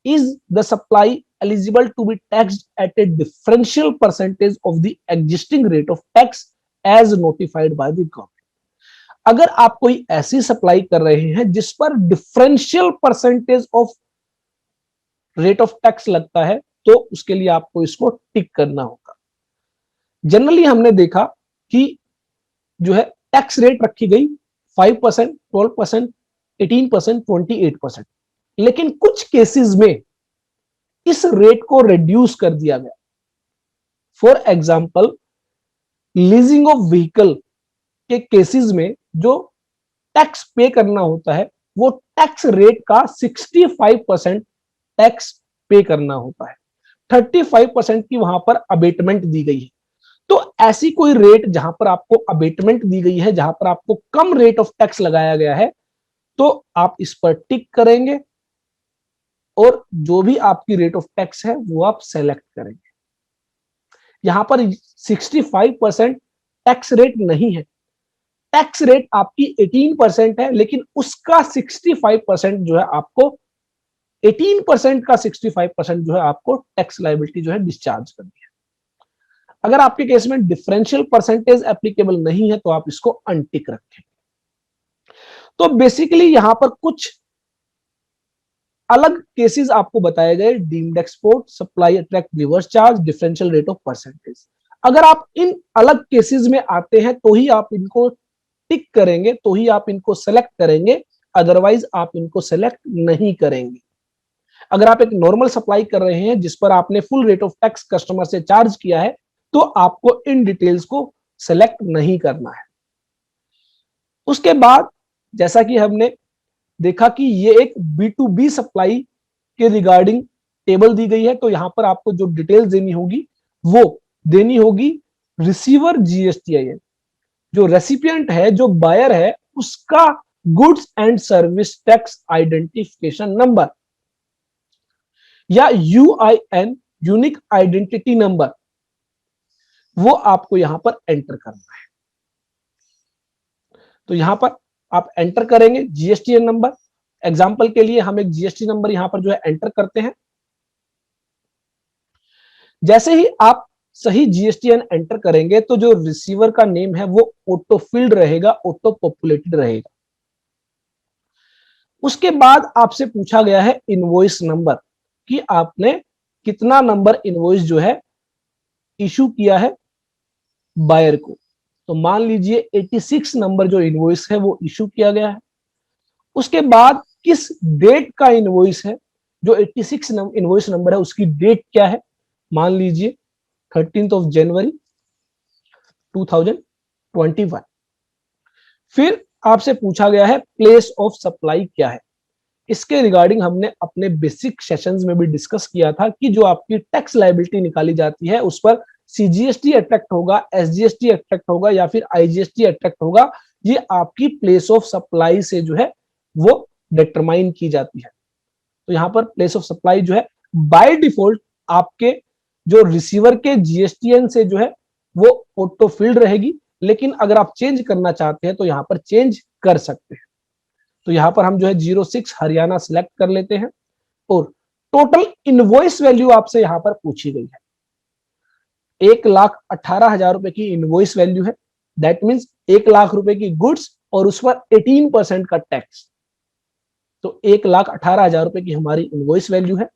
is the supply eligible to be taxed at a differential percentage of the existing rate of tax as notified by the government। अगर आप कोई ऐसी सप्लाई कर रहे हैं जिस पर differential percentage of rate of tax लगता है, तो उसके लिए आपको इसको टिक करना होगा। जनरली हमने देखा कि जो है टैक्स रेट रखी गई 5%, 12%, 18%, 28%, लेकिन कुछ केसेस में इस रेट को रिड्यूस कर दिया गया। For example, leasing of vehicle के केसेस में जो टैक्स पे करना होता है, वो टैक्स रेट का 65% टैक्स पे करना होता है, 35% की वहां पर अबेटमेंट दी गई है। तो ऐसी कोई रेट जहां पर आपको अबेटमेंट दी गई है, जहां पर आपको कम रेट ऑफ टैक्स लगाया गया है, तो आप इस पर टिक करेंगे और जो भी आपकी रेट ऑफ टैक्स है वो आप सेलेक्ट करेंगे। यहां पर 65% टैक्स रेट नहीं है, टैक्स रेट आपकी 18% है, लेकिन उसका 65% जो है आपको 18% का 65% जो है आपको टैक्स लायबिलिटी जो है डिस्चार्ज करनी है। अगर आपके केस में डिफरेंशियल परसेंटेज एप्लीकेबल नहीं है, तो आप इसको अनटिक रखें। तो बेसिकली यहां पर कुछ अलग केसेस आपको बताए गए, deemed export, supply attract reverse charge, differential rate of percentage. अगर आप इन अलग केसेस में आते हैं तो ही आप इनको टिक करेंगे, तो ही आप इनको सेलेक्ट करेंगे, अदरवाइज आप इनको सेलेक्ट नहीं करेंगे। अगर आप एक नॉर्मल सप्लाई कर रहे हैं जिस पर आपने full rate of tax customer से चार्ज किया है, तो आपको इन डिटेल्स को सेलेक्ट नहीं करना है। उसके बाद जैसा कि हमने देखा कि ये एक B2B सप्लाई के रिगार्डिंग टेबल दी गई है, तो यहां पर आपको जो डिटेल्स देनी होगी वो देनी होगी रिसीवर GSTIN, जो रेसिपिएंट है, जो बायर है, उसका goods and service tax identification number या UIN, यूनिक आइडेंटिटी नंबर, वो आपको यहां पर एंटर करना है। तो यहां पर आप एंटर करेंगे GSTN नंबर। एग्जाम्पल के लिए हम एक GST नंबर यहां पर जो है एंटर करते हैं। जैसे ही आप सही GSTN एंटर करेंगे, तो जो रिसीवर का नेम है वो ऑटो फिल्ड रहेगा, ऑटो पॉपुलेटेड रहेगा। उसके बाद आपसे पूछा गया है इनवॉइस नंबर, कि आपने कितना नंबर इनवॉइस जो है इशू किया है बायर को। तो मान लीजिए 86 नंबर जो इनवॉइस है वो इशू किया गया है। उसके बाद किस डेट का इनवॉइस है, जो 86 इनवॉइस नंबर है उसकी डेट क्या है, मान लीजिए 13 जनवरी 2021। फिर आपसे पूछा गया है प्लेस ऑफ सप्लाई क्या है। इसके रिगार्डिंग हमने अपने बेसिक सेशंस में भी डिस्कस किया था कि जो आपकी टैक्स लायबिलिटी निकाली जाती है उस पर CGST अट्रैक्ट होगा, SGST अट्रैक्ट होगा या फिर IGST अट्रैक्ट होगा, ये आपकी प्लेस ऑफ सप्लाई से जो है वो डिटरमाइन की जाती है। तो यहां पर प्लेस ऑफ सप्लाई जो है बाय डिफॉल्ट आपके जो रिसीवर के GSTN से जो है वो ऑटो फिल्ड रहेगी, लेकिन अगर आप चेंज करना चाहते हैं तो यहां पर चेंज कर सकते हैं। तो यहां पर हम जो है 06 हरियाणा सिलेक्ट कर लेते हैं और टोटल इनवॉइस वैल्यू आपसे यहां पर पूछी गई है, 1,18,000 रुपए की इनवॉइस वैल्यू है। दैट मीन्स 1 लाख रुपए की गुड्स और उस पर 18% का टैक्स। तो 1,18,000 रुपए की हमारी इनवॉइस वैल्यू है।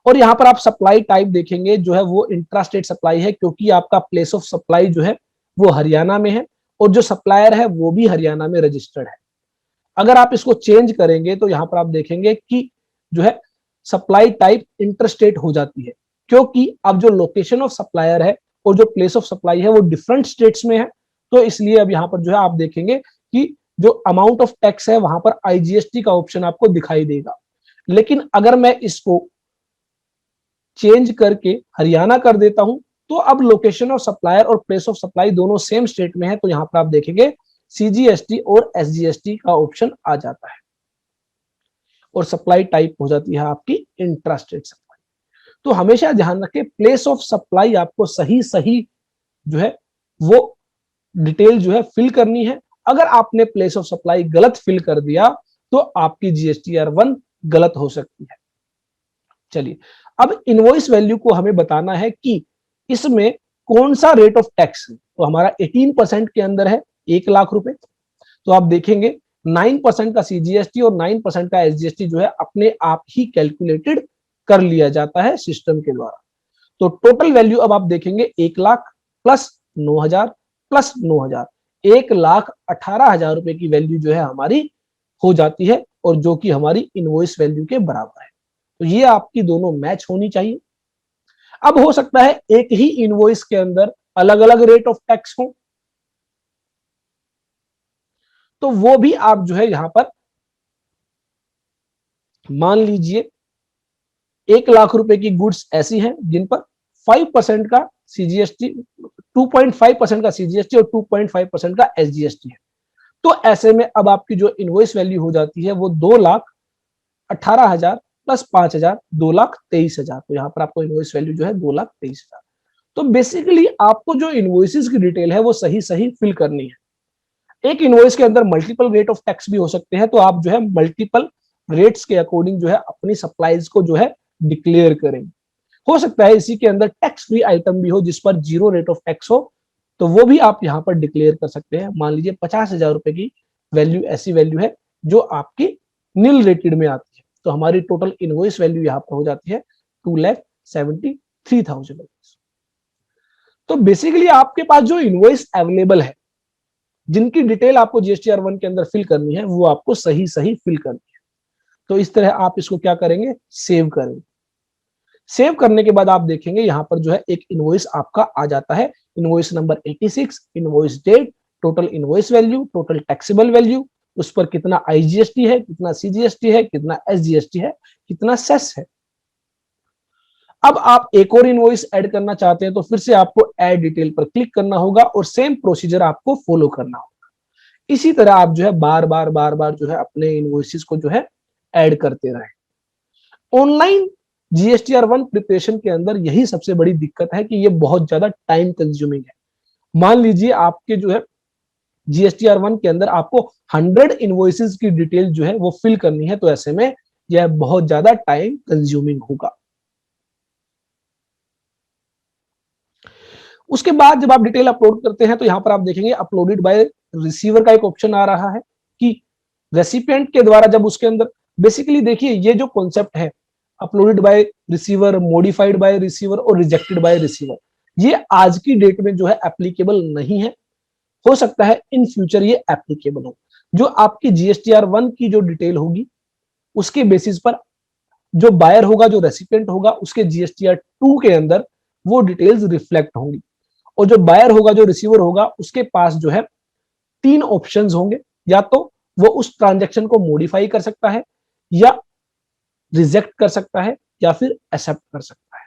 और यहाँ पर आप सप्लाई टाइप देखेंगे जो है वो इंट्रा स्टेट सप्लाई है, क्योंकि आपका प्लेस ऑफ सप्लाई जो है वो हरियाणा में है और जो सप्लायर है वो भी हरियाणा में रजिस्टर्ड है। अगर आप इसको चेंज करेंगे तो यहाँ पर आप देखेंगे कि जो है सप्लाई टाइप इंटरस्टेट हो जाती है, क्योंकि अब जो लोकेशन ऑफ सप्लायर है और जो प्लेस ऑफ सप्लाई है वो डिफरेंट स्टेट्स में है। तो इसलिए अब यहाँ पर जो है आप देखेंगे कि जो अमाउंट ऑफ टैक्स है वहां पर आईजीएसटी का ऑप्शन आपको दिखाई देगा। लेकिन अगर मैं इसको चेंज करके हरियाणा कर देता हूं तो अब लोकेशन ऑफ सप्लायर और प्लेस ऑफ सप्लाई दोनों सेम स्टेट में है, तो यहां पर आप देखेंगे सीजीएसटी और एसजीएसटी का ऑप्शन आ जाता है और सप्लाई टाइप हो जाती है आपकी इंट्रा स्टेट सप्लाई। तो हमेशा ध्यान रखें प्लेस ऑफ सप्लाई आपको सही सही जो है वो डिटेल जो है फिल करनी है। अगर आपने प्लेस ऑफ सप्लाई गलत फिल कर दिया तो आपकी जीएसटीआर 1 गलत हो सकती है। चलिए, अब इनवॉइस वैल्यू को हमें बताना है कि इसमें कौन सा रेट ऑफ टैक्स है। तो हमारा 18% के अंदर है 1,00,000 रुपए। तो आप देखेंगे 9% का सीजीएसटी और 9% का एसजीएसटी जो है अपने आप ही कैलकुलेटेड कर लिया जाता है सिस्टम के द्वारा। तो टोटल वैल्यू अब आप देखेंगे 1,00,000 प्लस 9,000 प्लस 9,000, 1,18,000 रुपए की वैल्यू जो है हमारी हो जाती है और जो कि हमारी इनवॉइस वैल्यू के बराबर है। तो ये आपकी दोनों मैच होनी चाहिए। अब हो सकता है एक ही इनवॉइस के अंदर अलग अलग रेट ऑफ टैक्स हो, तो वो भी आप जो है यहां पर मान लीजिए 1,00,000 रुपए की गुड्स ऐसी हैं जिन पर 5% का सीजीएसटी, 2.5% का सीजीएसटी और 2.5% का एसजीएसटी है। तो ऐसे में अब आपकी जो इनवॉइस वैल्यू हो जाती है वो 2,18,000 प्लस 5,000, 2,23,000। तो यहाँ पर आपको इनवॉइस वैल्यू जो है 2,23,000। तो बेसिकली आपको जो इनवॉइसेस की डिटेल है वो सही सही फिल करनी है। एक इनवॉइस के अंदर मल्टीपल रेट ऑफ टैक्स भी हो सकते हैं, तो आप जो है मल्टीपल रेट्स के अकॉर्डिंग जो है अपनी सप्लाईज को जो है डिक्लेयर करें। हो सकता है इसी के अंदर टैक्स फ्री आइटम भी हो जिस पर 0 रेट ऑफ टैक्स हो, तो वो भी आप यहाँ पर डिक्लेयर कर सकते हैं। मान लीजिए 50,000 रुपए की वैल्यू ऐसी वैल्यू है जो आपकी नील रेटेड में आती है, तो हमारी टोटल इनवॉइस वैल्यू यहाँ पर हो जाती है 2,73,000 रुपीज। तो बेसिकली आपके पास जो इनवॉइस अवेलेबल है जिनकी डिटेल आपको जीएसटीआर 1 के अंदर फिल करनी है वो आपको सही सही फिल करनी है। तो इस तरह आप इसको क्या करेंगे, सेव करेंगे। सेव करने के बाद आप देखेंगे यहां पर जो है एक इनवॉइस आपका आ जाता है, invoice number 86, invoice date, total invoice value, total taxable value, उस पर कितना आईजीएसटी है, कितना सीजीएसटी है, कितना एसजीएसटी है, कितना सेस है। अब आप एक और इनवॉइस ऐड करना चाहते हैं तो फिर से आपको ऐड डिटेल पर क्लिक करना होगा और सेम प्रोसीजर आपको फॉलो करना होगा। इसी तरह आप जो है बार बार जो है अपने इनवॉइसेस को जो है ऐड करते रहें। ऑनलाइन जीएसटीआर 1 प्रिपरेशन के अंदर यही सबसे बड़ी दिक्कत है कि ये बहुत ज्यादा टाइम कंज्यूमिंग है। मान लीजिए आपके जो है जीएसटीआर 1 के अंदर आपको 100 इनवॉइसेस की डिटेल जो है वो फिल करनी है, तो ऐसे में यह बहुत ज्यादा टाइम कंज्यूमिंग होगा। उसके बाद जब आप डिटेल अपलोड करते हैं तो यहां पर आप देखेंगे अपलोडेड बाय रिसीवर का एक ऑप्शन आ रहा है कि रेसिपिएंट के द्वारा जब उसके अंदर, बेसिकली देखिए ये जो कॉन्सेप्ट है uploaded by receiver, modified by receiver और रिजेक्टेड बाय रिसीवर, ये आज की डेट में जो है एप्लीकेबल नहीं है। हो सकता है इन फ्यूचर ये एप्लीकेबल हो। जो आपकी जीएसटीआर 1 की जो डिटेल होगी उसके बेसिस पर जो बायर होगा, जो रेसिपिएंट होगा, उसके जीएसटीआर 2 के अंदर वो डिटेल्स रिफ्लेक्ट होंगी। और जो बायर होगा, जो रिसीवर होगा, उसके पास जो है 3 ऑप्शंस होंगे, या तो वो उस ट्रांजैक्शन को मॉडिफाई कर सकता है, या रिजेक्ट कर सकता है, या फिर एक्सेप्ट कर सकता है।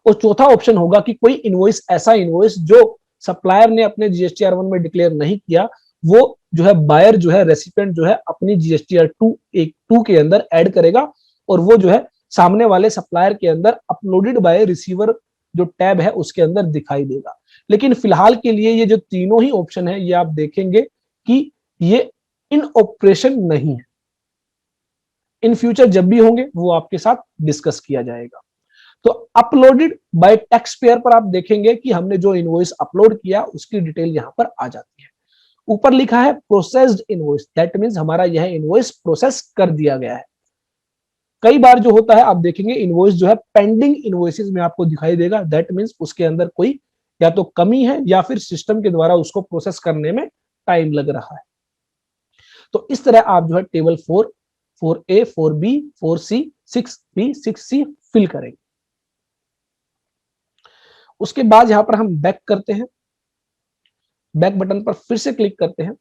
और चौथा ऑप्शन होगा कि कोई इनवॉइस, ऐसा इनवॉइस जो सप्लायर ने अपने जीएसटीआर 1 में डिक्लेयर नहीं किया, वो जो है बायर जो है, रेसिपिएंट जो है अपनी जीएसटीआर 2 के अंदर ऐड करेगा और वो जो है सामने वाले सप्लायर के अंदर अपलोडेड बाय रिसीवर जो टैब है उसके अंदर दिखाई देगा। लेकिन फिलहाल के लिए ये जो तीनों ही ऑप्शन है ये आप देखेंगे कि ये इन ऑपरेशन नहीं है। इन फ्यूचर जब भी होंगे वो आपके साथ डिस्कस किया जाएगा। तो अपलोडेड बाय टैक्स पेयर पर आप देखेंगे कि हमने जो इनवॉइस अपलोड किया उसकी डिटेल यहां पर आ जाती है। ऊपर लिखा है प्रोसेस्ड इनवॉइस, दैट मींस हमारा यह इनवॉइस प्रोसेस कर दिया गया है। कई बार जो होता है आप देखेंगे इनवॉइस जो है पेंडिंग इनवॉइसेस में आपको दिखाई देगा, दैट मींस उसके अंदर कोई या तो कमी है या फिर सिस्टम के द्वारा उसको प्रोसेस करने में टाइम लग रहा है। तो इस तरह आप जो है table 4A, 4B, 4C, 6B, 6C fill करेंगे। उसके बाद यहां पर हम बैक करते हैं, बैक बटन पर फिर से क्लिक करते हैं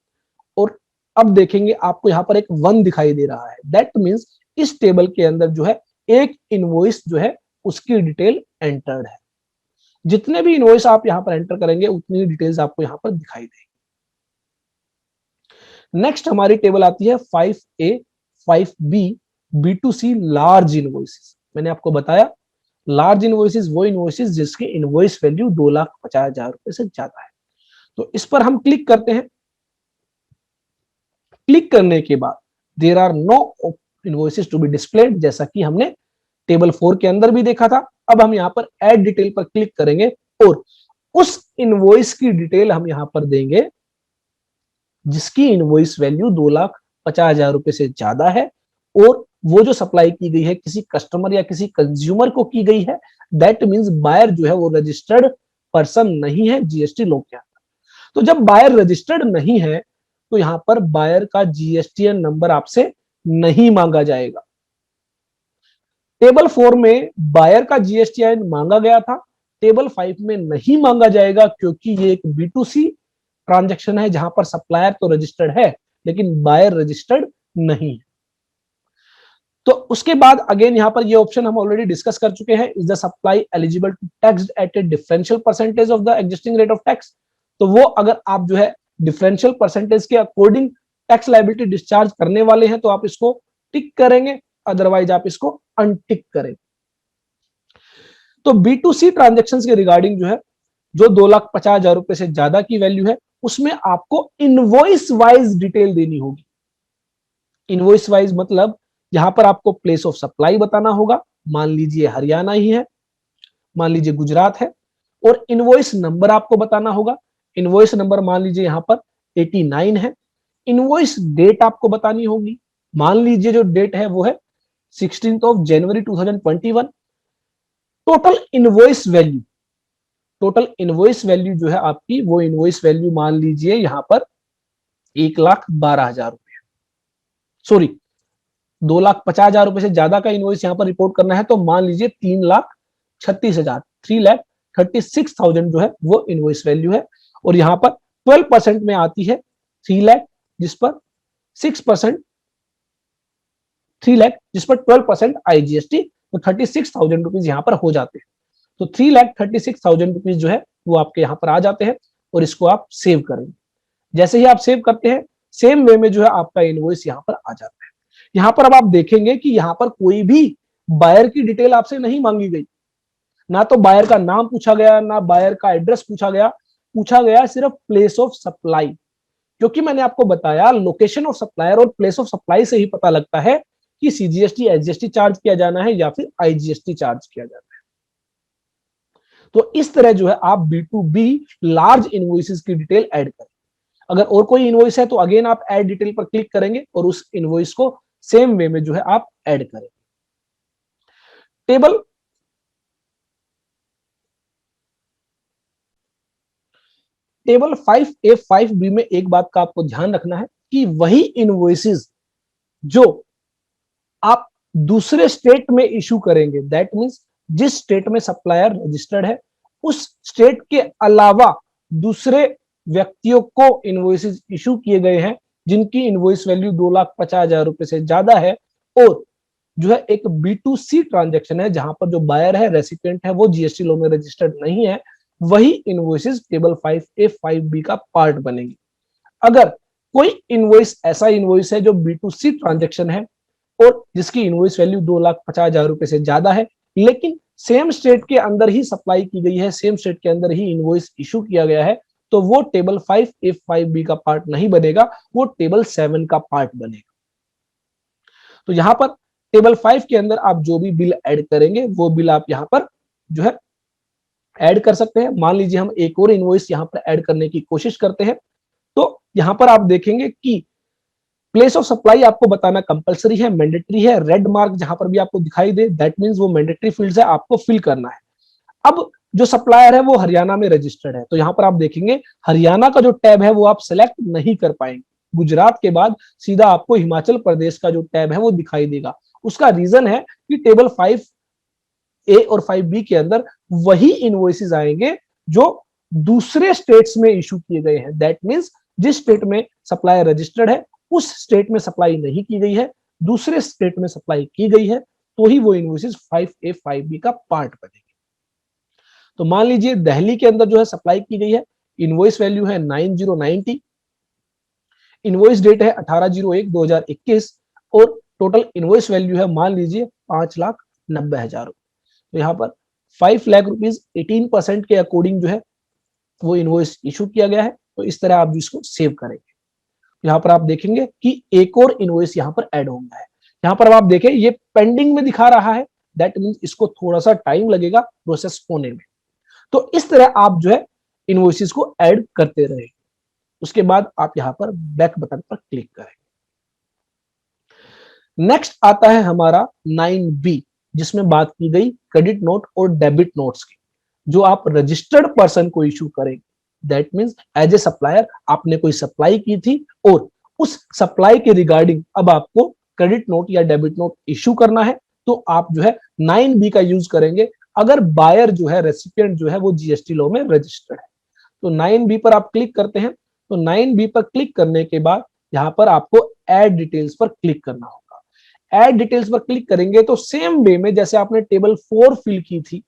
और अब देखेंगे आपको यहां पर एक 1 दिखाई दे रहा है, दैट मींस इस टेबल के अंदर जो है एक इनवॉइस जो है उसकी डिटेल एंटर्ड है। जितने भी इनवॉइस आप यहां पर एंटर करेंगे उतनी डिटेल्स आपको यहां पर दिखाई देगी। नेक्स्ट हमारी टेबल आती है 5A, 5B, B2C large invoices. मैंने आपको बताया लार्ज इनवॉइसेस वो इनवॉइसेस जिसकी इनवॉइस वैल्यू 2,50,000 रुपए से ज्यादा है। तो इस पर हम क्लिक करते हैं। क्लिक करने के बाद there are no invoices to be displayed, जैसा कि हमने टेबल 4 के अंदर भी देखा था। अब हम यहां पर ऐड डिटेल पर क्लिक करेंगे और उस इनवॉइस की डिटेल हम यहां पर देंगे जिसकी इनवॉइस वैल्यू 2,50,000 रुपए से ज्यादा है और वो जो सप्लाई की गई है किसी कस्टमर या किसी कंज्यूमर को की गई है, दैट मींस बायर जो है वो रजिस्टर्ड पर्सन नहीं है जीएसटी लॉ के अंदर। तो जब बायर रजिस्टर्ड नहीं है तो यहां पर बायर का जीएसटीएन नंबर आपसे नहीं मांगा जाएगा। टेबल 4 में बायर का जीएसटीआईएन मांगा गया था, टेबल 5 में नहीं मांगा जाएगा क्योंकि ये एक B2C ट्रांजैक्शन है जहां पर सप्लायर तो रजिस्टर्ड है लेकिन बायर रजिस्टर्ड नहीं है। तो उसके बाद अगेन यहां पर ये ऑप्शन हम ऑलरेडी डिस्कस कर चुके हैं, is the supply eligible to tax at a differential percentage of the existing rate of tax. तो वो अगर आप जो है डिफरेंशियल परसेंटेज के अकॉर्डिंग टैक्स लायबिलिटी डिस्चार्ज करने वाले हैं तो आप इसको टिक करेंगे, अदरवाइज आप इसको अनटिक करें। तो B2C ट्रांजेक्शन के रिगार्डिंग जो है जो 2,50,000 रुपए से ज्यादा की वैल्यू है उसमें आपको इनवॉइस वाइज डिटेल देनी होगी। इनवॉइस वाइज मतलब यहां पर आपको प्लेस ऑफ सप्लाई बताना होगा, मान लीजिए हरियाणा ही है, मान लीजिए गुजरात है, और इनवॉइस नंबर आपको बताना होगा। इनवॉइस नंबर मान लीजिए यहां पर 89 है। इनवॉइस डेट आपको बतानी होगी, मान लीजिए जो डेट है वो है 16 जनवरी 2021। Total invoice value, total invoice value जो है आपकी वो इनवॉइस वैल्यू मान लीजिए यहां पर 1,12,000 रुपए, सॉरी 2,50,000 रुपए से ज्यादा का इनवॉइस यहां पर रिपोर्ट करना है तो मान लीजिए 3,36,000, 3,36,000 जो है वो इनवॉइस वैल्यू है। और यहां पर 12% में आती है 3 लाख, जिस पर 6%, 3 लाख जिस पर 12% आईजीएसटी, तो 36,000 रुपीज यहां पर हो जाते हैं। तो 3,36,000 रुपीज जो है वो आपके यहां पर आ जाते हैं और इसको आप सेव करेंगे। जैसे ही आप सेव करते हैं सेम वे में जो है आपका इनवॉइस यहां पर आ जाता है। यहां पर अब आप देखेंगे कि यहां पर कोई भी बायर की डिटेल आपसे नहीं मांगी गई, ना तो बायर का नाम पूछा गया, ना बायर का एड्रेस पूछा गया सिर्फ प्लेस ऑफ सप्लाई। क्योंकि मैंने आपको बताया लोकेशन ऑफ सप्लायर और प्लेस ऑफ सप्लाई से ही पता लगता है कि सीजीएसटी एसजीएसटी चार्ज किया जाना है या फिर आईजीएसटी चार्ज किया जाना है। तो इस तरह जो है आप B2B लार्ज इनवॉइसेस की डिटेल ऐड करें। अगर और कोई इनवॉइस है तो अगेन आप ऐड डिटेल पर क्लिक करेंगे और उस इनवॉइस को सेम वे में जो है आप ऐड करें। टेबल 5A 5B में एक बात का आपको ध्यान रखना है कि वही इनवॉइसेस जो आप दूसरे स्टेट में इशू करेंगे, दैट मींस जिस स्टेट में सप्लायर रजिस्टर्ड है उस स्टेट के अलावा दूसरे व्यक्तियों को इनवॉइसेस इशू किए गए हैं जिनकी इनवॉइस वैल्यू 2,50,000 रुपए से ज्यादा है और जो है एक B2C ट्रांजैक्शन है जहां पर जो बायर है रेसिपिएंट है वो जीएसटी लॉ में रजिस्टर्ड नहीं है, वही इनवॉइसेस टेबल 5A 5B का पार्ट बनेगी। अगर कोई इनवॉइस ऐसा इनवॉइस है जो B2C ट्रांजैक्शन है और जिसकी इनवॉइस वैल्यू 2,50,000 रुपए से ज्यादा है लेकिन सेम स्टेट के अंदर ही सप्लाई की गई है, सेम स्टेट के अंदर ही इनवॉइस इशू किया गया है, तो वो टेबल 5A 5B का पार्ट नहीं बनेगा, वो टेबल 7 का पार्ट बनेगा। तो यहां पर टेबल 5 के अंदर आप जो भी बिल ऐड करेंगे वो बिल आप यहां पर जो है ऐड कर सकते हैं। मान लीजिए हम एक और इनवॉइस यहां पर ऐड करने की कोशिश करते हैं तो यहां पर आप देखेंगे कि प्लेस ऑफ सप्लाई आपको बताना कंपलसरी है, मैंडेटरी है। रेड मार्क जहां पर भी आपको दिखाई दे, दैट मींस वो मैंडेटरी फील्ड्स है, आपको फिल करना है। अब जो सप्लायर है वो हरियाणा में रजिस्टर्ड है, तो यहां पर आप देखेंगे हरियाणा का जो टैब है वो आप सेलेक्ट नहीं कर पाएंगे। गुजरात के बाद सीधा आपको हिमाचल प्रदेश का जो टैब है वो दिखाई देगा। उसका रीजन है कि टेबल 5A और 5B के अंदर वही इनवॉइसेस आएंगे जो दूसरे स्टेट्स में इशू किए गए हैं। दैट मींस जिस स्टेट में सप्लायर रजिस्टर्ड है उस स्टेट में सप्लाई नहीं की गई है, दूसरे स्टेट में सप्लाई की गई है, तो ही वो इनवॉइसेस 5A 5B का पार्ट बनेगी। तो मान लीजिए दिल्ली के अंदर जो है सप्लाई की गई है, इनवॉइस वैल्यू है 9090, इनवॉइस डेट है 18/01/2021 और टोटल इनवॉइस वैल्यू है मान लीजिए 5,90,000। तो यहाँ पर 5 लाख रुपीज 18% के अकॉर्डिंग जो है वो इनवॉइस इशू किया गया है। तो इस तरह आप इसको सेव करेंगे। यहाँ पर आप देखेंगे कि एक और इनवॉइस यहाँ पर ऐड हो गया है। यहाँ पर आप देखें ये पेंडिंग में दिखा रहा है, दैट मींस इसको थोड़ा सा टाइम लगेगा प्रोसेस होने में। तो इस तरह आप जो है इनवॉइसेस को ऐड करते रहे। उसके बाद आप यहाँ पर बैक बटन पर क्लिक करें। नेक्स्ट आता है हमारा 9B, जिसमें बात की गई क्रेडिट नोट और डेबिट नोट्स की, जो आप रजिस्टर्ड पर्सन को इशू करेंगे। That means as a supplier आपने कोई सप्लाई की थी और उस सप्लाई के रिगार्डिंग अब आपको क्रेडिट नोट या डेबिट नोट इशू करना है, तो आप जो है 9B का यूज करेंगे अगर बायर जो है रेसिपिएंट जो है वो जीएसटी लॉ में रजिस्टर्ड है। तो 9B पर आप क्लिक करते हैं। तो 9B पर क्लिक करने के बाद यहां पर आपको ऐड डिटेल्स पर क्लिक करना होगा। ऐड डिटेल्स पर क्लिक करेंगे तो सेम वे में जैसे आपने टेबल 4 फिल की थी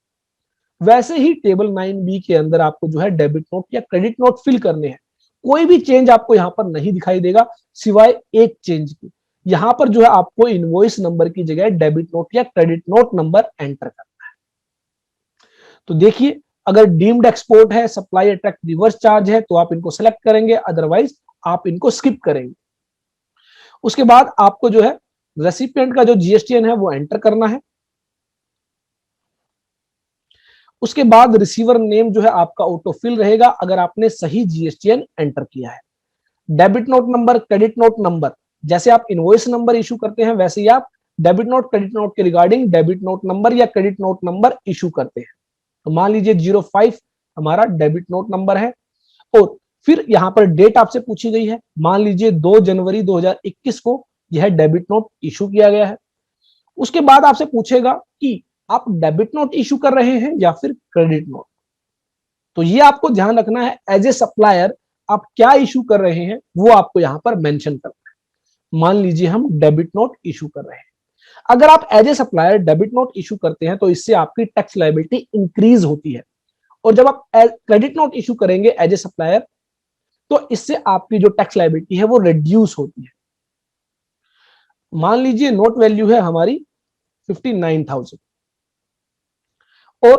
वैसे ही टेबल 9B के अंदर आपको जो है डेबिट नोट या क्रेडिट नोट फिल करने हैं। कोई भी चेंज आपको यहां पर नहीं दिखाई देगा सिवाय एक चेंज की। यहां पर जो है आपको इनवॉइस नंबर की जगह डेबिट नोट या क्रेडिट नोट नंबर एंटर करना है। तो देखिए अगर डीम्ड एक्सपोर्ट है, सप्लाई अट्रैक्ट रिवर्स चार्ज है, तो आप इनको सेलेक्ट करेंगे, अदरवाइज आप इनको स्किप करेंगे। उसके बाद आपको जो है रेसिपिएंट का जो जीएसटीएन है वो एंटर करना है। उसके बाद रिसीवर नेम जो है आपका ऑटोफिल रहेगा अगर आपने सही जीएसटीएन एंटर किया है। Debit note number, credit note number, जैसे आप इनवॉइस नंबर इशू करते हैं वैसे ही आप डेबिट नोट क्रेडिट नोट के रिगार्डिंग डेबिट नोट नंबर या क्रेडिट नोट नंबर इशू करते हैं। तो मान लीजिए 05 हमारा डेबिट नोट नंबर है और फिर यहां पर डेट आपसे पूछी गई है, मान लीजिए 2 जनवरी 2021 को यह डेबिट नोट इशू किया गया है। उसके बाद आपसे पूछेगा कि आप डेबिट नोट इशू कर रहे हैं या फिर क्रेडिट नोट। तो ये आपको ध्यान रखना है एज ए सप्लायर आप क्या इशू कर रहे हैं वो आपको यहां पर मेंशन करना है। मान लीजिए हम डेबिट नोट इशू कर रहे हैं। अगर आप as a supplier debit note issue करते हैं तो इससे आपकी टैक्स लायबिलिटी इंक्रीज होती है, और जब आप क्रेडिट नोट इशू करेंगे एज ए सप्लायर तो इससे आपकी जो टैक्स लायबिलिटी है वो रिड्यूस होती है। मान लीजिए नोट वैल्यू है हमारी 59,000 और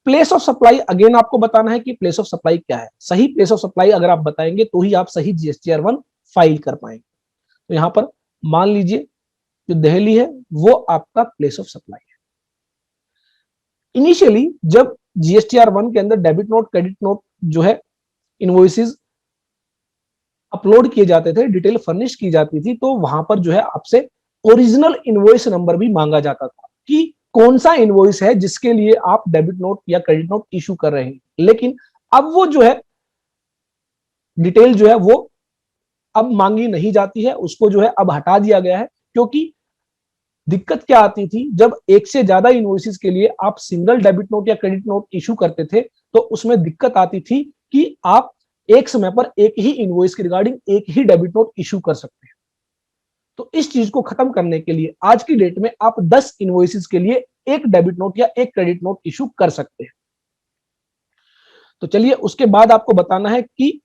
प्लेस ऑफ सप्लाई अगेन आपको बताना है कि प्लेस ऑफ सप्लाई क्या है। सही प्लेस ऑफ सप्लाई अगर आप बताएंगे तो ही आप सही जीएसटीआर 1 फाइल कर पाएंगे। तो यहां पर मान लीजिए जो दिल्ली है वो आपका प्लेस ऑफ सप्लाई है। इनिशियली जब जीएसटीआर 1 के अंदर डेबिट नोट क्रेडिट नोट जो है इनवॉइसेस अपलोड किए जाते थे, डिटेल फर्निश की जाती थी, तो वहां पर जो है आपसे ओरिजिनल इनवॉइस नंबर भी मांगा जाता था कि कौन सा इनवॉइस है जिसके लिए आप डेबिट नोट या क्रेडिट नोट इशू कर रहे हैं। लेकिन अब वो जो है डिटेल जो है वो अब मांगी नहीं जाती है, उसको जो है अब हटा दिया गया है। क्योंकि दिक्कत क्या आती थी जब एक से ज्यादा इनवॉइसेस के लिए आप सिंगल डेबिट नोट या क्रेडिट नोट इशू करते थे तो उसमें दिक्कत आती थी कि आप एक समय पर एक ही इनवॉइस के रिगार्डिंग एक ही डेबिट नोट इशू कर सकते हैं। तो इस चीज को खत्म करने के लिए आज की डेट में आप 10 इनवॉइसेस के लिए एक डेबिट नोट या एक क्रेडिट नोट इशू कर सकते हैं। तो चलिए उसके बाद आपको बताना है कि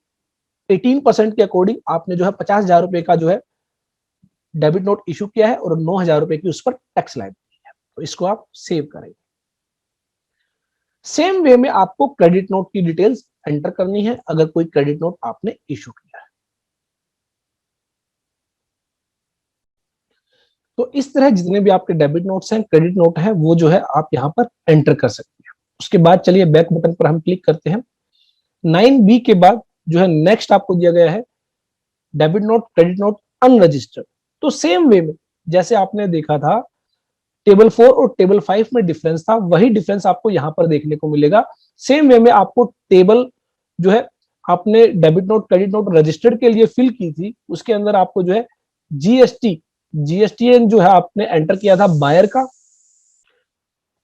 18% के अकॉर्डिंग आपने जो है 50,000 रुपए का जो है डेबिट नोट इशू किया है और 9,000 रुपए की उस पर टैक्स लायबिलिटी है। तो इसको आप सेव करेंगे। सेम वे में आपको क्रेडिट नोट की डिटेल्स एंटर करनी है अगर कोई क्रेडिट नोट आपने इशू किया है। तो इस तरह जितने भी आपके डेबिट नोट्स हैं, क्रेडिट नोट है, वो जो है आप यहां पर एंटर कर सकते हैं। उसके बाद चलिए बैक बटन पर हम क्लिक करते हैं। 9B के बाद जो है नेक्स्ट आपको दिया गया है debit note, credit note unregistered. तो सेम वे में जैसे आपने देखा था टेबल 4 और टेबल 5 में डिफरेंस था, वही डिफरेंस आपको यहां पर देखने को मिलेगा। सेम वे में आपको टेबल जो है आपने debit note, credit note registered के लिए फिल की थी, उसके अंदर आपको जो है जीएसटीएन जो है आपने एंटर किया था बायर का,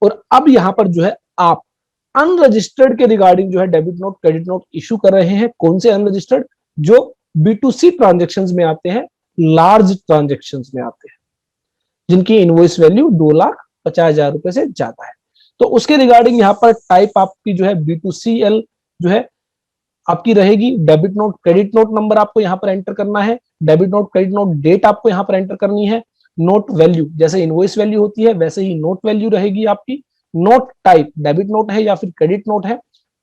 और अब यहां पर जो है आप अनरजिस्टर्ड के रिगार्डिंग जो है debit note, credit note issue कर रहे हैं। कौन से अनरजिस्टर्ड? जो B2C ट्रांजेक्शंस में आते हैं, लार्ज ट्रांजेक्शंस में आते हैं, जिनकी इनवॉइस वैल्यू 2,50,000 रुपए से ज्यादा है। तो उसके रिगार्डिंग यहाँ पर टाइप आपकी जो है B2CL जो है आपकी रहेगी। Debit note, credit note number आपको यहाँ पर एंटर करना है, debit note, credit note date आपको यहाँ पर एंटर करनी है। नोट वैल्यू जैसे इनवॉइस वैल्यू होती है वैसे ही नोट वैल्यू रहेगी आपकी। नोट टाइप डेबिट नोट है या फिर क्रेडिट नोट है।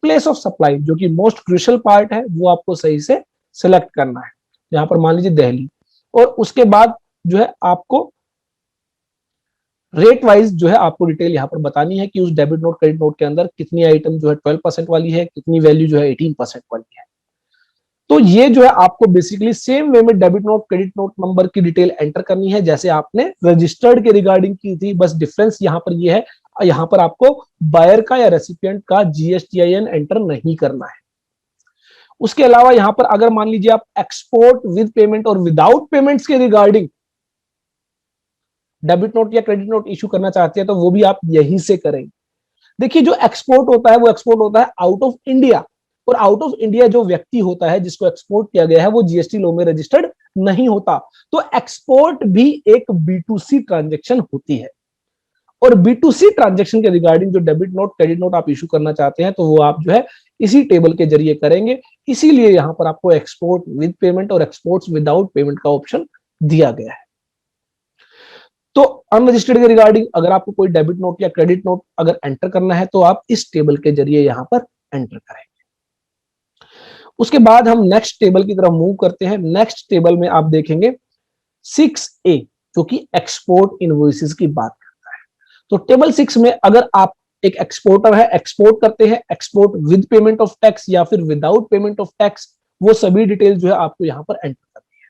प्लेस ऑफ सप्लाई जो कि मोस्ट क्रूशियल पार्ट है वो आपको सही से सिलेक्ट करना है, यहाँ पर मान लीजिए दिल्ली। और उसके बाद जो है आपको रेट वाइज जो है आपको डिटेल यहाँ पर बतानी है कि उस डेबिट नोट, क्रेडिट नोट के अंदर कितनी आइटम जो है 12% वाली है, कितनी वैल्यू जो है 18% वाली है। तो ये जो है आपको बेसिकली सेम वे में debit note, credit note number की डिटेल एंटर करनी है जैसे आपने रजिस्टर्ड के रिगार्डिंग की थी। बस डिफरेंस यहाँ पर ये है, यहाँ पर आपको बायर का या रेसिपिएंट का GSTIN एंटर नहीं करना है। उसके अलावा यहाँ पर अगर मान लीजिए आप एक्सपोर्ट विद पेमेंट और विदाउट पेमेंट्स के रिगार्डिंग डेबिट नोट या क्रेडिट नोट इशू करना चाहते हैं तो वो भी आप यहीं से करेंगे। देखिए जो एक्सपोर्ट होता है वो एक्सपोर्ट होता है आउट ऑफ इंडिया, और आउट ऑफ इंडिया जो व्यक्ति होता है जिसको एक्सपोर्ट किया गया है वो जीएसटी लॉ में रजिस्टर्ड नहीं होता। तो एक्सपोर्ट भी एक B2C ट्रांजेक्शन होती है, और B2C ट्रांजेक्शन के रिगार्डिंग जो डेबिट नोट, क्रेडिट नोट आप इशू करना चाहते हैं तो वो आप जो है इसी टेबल के जरिए करेंगे। इसीलिए यहां पर आपको एक्सपोर्ट विद पेमेंट और एक्सपोर्ट्स विदाउट पेमेंट का ऑप्शन दिया गया है। तो अनरजिस्टर्ड के रिगार्डिंग अगर आपको कोई डेबिट नोट या क्रेडिट नोट अगर एंटर करना है तो आप इस टेबल के जरिए यहां पर एंटर करेंगे। उसके बाद हम नेक्स्ट टेबल की तरफ मूव करते हैं। नेक्स्ट टेबल में आप देखेंगे 6A जो कि एक्सपोर्ट इनवॉइसेस की बात करता है। तो टेबल 6 में अगर आप एक एक्सपोर्टर है, एक्सपोर्ट करते हैं, export with payment of tax या फिर विदाउट पेमेंट ऑफ टैक्स, वो सभी डिटेल जो है आपको यहां पर एंटर करनी है।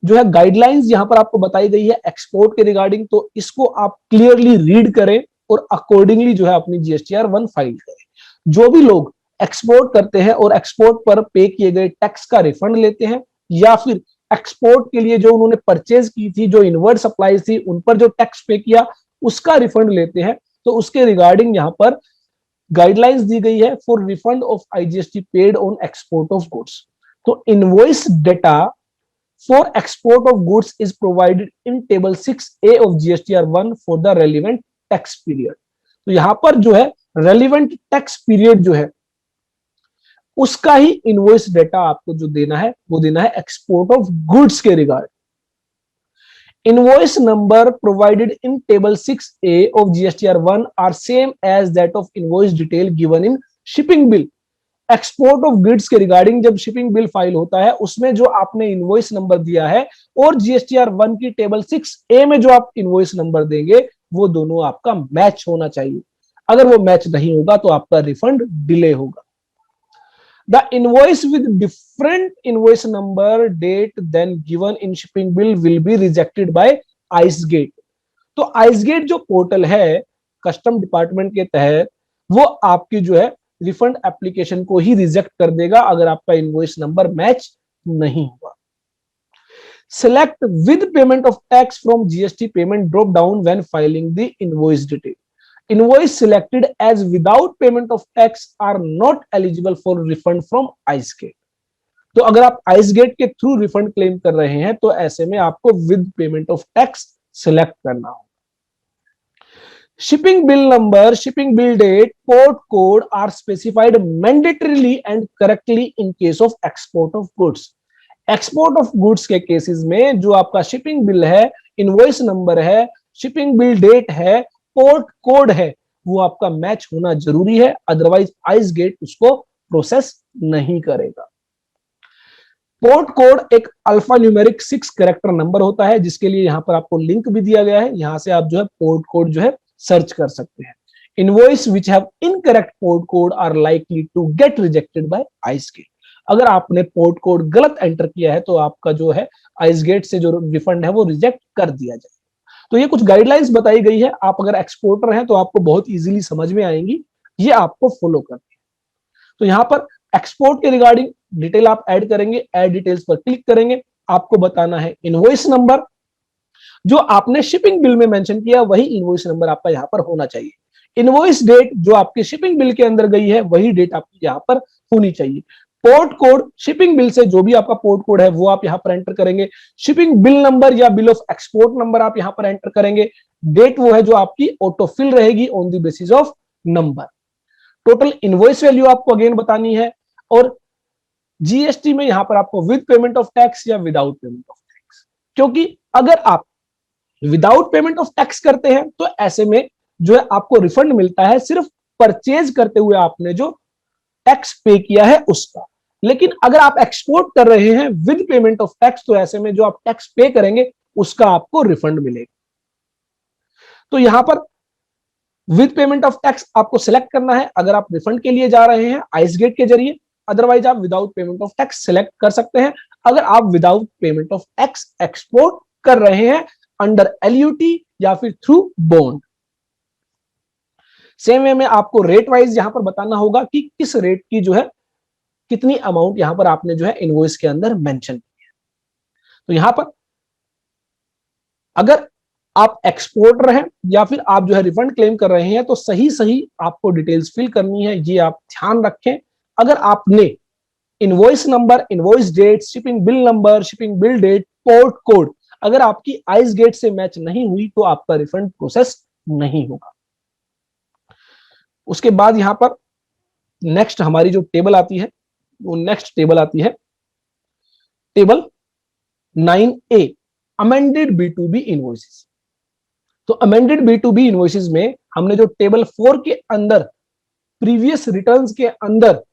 जो है गाइडलाइंस यहां पर आपको बताई गई है एक्सपोर्ट के रिगार्डिंग, तो इसको आप क्लियरली रीड करें और अकॉर्डिंगली जो है अपनी GSTR1 फाइल करें। जो भी लोग एक्सपोर्ट करते हैं और एक्सपोर्ट पर पे किए गए टैक्स का रिफंड लेते हैं, या फिर एक्सपोर्ट के लिए जो उन्होंने परचेज की थी, जो इनवर्ड सप्लाई थी, उन पर जो टैक्स पे किया उसका रिफंड लेते हैं, तो उसके रिगार्डिंग यहां पर गाइडलाइंस दी गई है for refund of IGST paid on export of goods. तो invoice data for export of goods is provided in table 6A of GSTR1 for the relevant tax period. तो यहां पर जो है रेलिवेंट टैक्स पीरियड जो है उसका ही इनवॉइस डेटा आपको जो देना है वो देना है एक्सपोर्ट ऑफ गुड्स के regard. Invoice number provided in table 6A of GSTR1 are same as that of invoice detail given in shipping bill. Export of goods के रिगार्डिंग जब शिपिंग बिल फाइल होता है उसमें जो आपने इनवॉइस नंबर दिया है और GSTR1 की टेबल 6A में जो आप इनवॉइस नंबर देंगे वो दोनों आपका मैच होना चाहिए। अगर वो मैच नहीं होगा तो आपका रिफंड डिले होगा। The invoice with different invoice number date than given in shipping bill will be rejected by IceGate। तो IceGate जो पोर्टल है कस्टम डिपार्टमेंट के तहत, वो आपकी जो है रिफंड एप्लीकेशन को ही रिजेक्ट कर देगा अगर आपका इनवॉइस नंबर मैच नहीं हुआ। Select with payment of tax from GST payment drop down when filing the invoice detail। Invoice selected as without payment of tax are not eligible for refund from IceGate। तो अगर आप IceGate के through refund claim कर रहे हैं तो ऐसे में आपको with payment of tax select करना होगा। Shipping bill number, shipping bill date, port code are specified mandatorily and correctly in case of export of goods. Export of goods के केसेस में जो आपका शिपिंग बिल है, इनवॉइस नंबर है, shipping bill date है, port code है, वो आपका मैच होना जरूरी है, अदरवाइज आइसगेट उसको प्रोसेस नहीं करेगा। पोर्ट कोड एक अल्फा न्यूमेरिक 6 कैरेक्टर नंबर होता है जिसके लिए यहां पर आपको लिंक भी दिया गया है, यहां से आप जो है पोर्ट कोड जो है सर्च कर सकते हैं। Invoice which have incorrect port code are likely to get rejected by ICEGATE. अगर आपने पोर्ट कोड गलत एंटर किया है तो आपका जो है आइस गेट से जो रिफंड है वो रिजेक्ट कर दिया जाए। तो ये कुछ गाइडलाइंस बताई गई है, आप अगर एक्सपोर्टर हैं तो आपको बहुत इजीली समझ में आएंगी, ये आपको फॉलो करनी है। तो यहाँ पर एक्सपोर्ट के रिगार्डिंग डिटेल आप ऐड करेंगे, ऐड डिटेल्स पर क्लिक करेंगे, आपको बताना है इनवॉइस नंबर, जो आपने शिपिंग बिल में मेंशन किया वही इनवॉइस नंबर आपका यहाँ पर होना चाहिए। इनवॉइस डेट जो आपके शिपिंग बिल के अंदर गई है वही डेट आपकी यहाँ पर होनी चाहिए। पोर्ट कोड शिपिंग बिल से जो भी आपका पोर्ट कोड है वो आप यहाँ पर एंटर करेंगे। शिपिंग बिल नंबर या बिल ऑफ एक्सपोर्ट नंबर आप यहाँ पर एंटर करेंगे। डेट वो है जो आपकी ऑटो फिल रहेगी on the basis of number. Total invoice value आपको अगेन बतानी है, और जीएसटी में यहां पर आपको विद पेमेंट ऑफ टैक्स या विदाउट पेमेंट ऑफ टैक्स, क्योंकि अगर आप विदाउट पेमेंट ऑफ टैक्स करते हैं तो ऐसे में जो है आपको रिफंड मिलता है सिर्फ परचेज करते हुए आपने जो टैक्स पे किया है उसका। लेकिन अगर आप एक्सपोर्ट कर रहे हैं विद पेमेंट ऑफ टैक्स तो ऐसे में जो आप टैक्स पे करेंगे उसका आपको रिफंड मिलेगा। तो यहां पर विद पेमेंट ऑफ टैक्स आपको सिलेक्ट करना है अगर आप रिफंड के लिए जा रहे हैं आइस गेट के जरिए, अदरवाइज आप without payment of tax select कर सकते हैं अगर आप without payment of tax export कर रहे हैं अंडर एलयूटी या फिर थ्रू बॉन्ड। सेम वे में आपको रेट वाइज यहां पर बताना होगा कि किस रेट की जो है कितनी अमाउंट यहां पर आपने जो है इनवॉइस के अंदर मेंशन की है। तो यहां पर अगर आप एक्सपोर्टर हैं या फिर आप जो है रिफंड क्लेम कर रहे हैं तो सही सही आपको डिटेल्स फिल करनी है, ये आप ध्यान रखें। अगर आपने invoice number, invoice date, shipping bill number, shipping bill date, port code अगर आपकी आइस गेट से मैच नहीं हुई तो आपका रिफंड प्रोसेस नहीं होगा। उसके बाद यहां पर नेक्स्ट हमारी जो टेबल आती है वो नेक्स्ट टेबल आती है table 9A, amended B2B invoices. तो अमेंडेड B2B इनवॉइसेस में हमने जो टेबल 4 के अंदर प्रीवियस रिटर्न्स के अंदर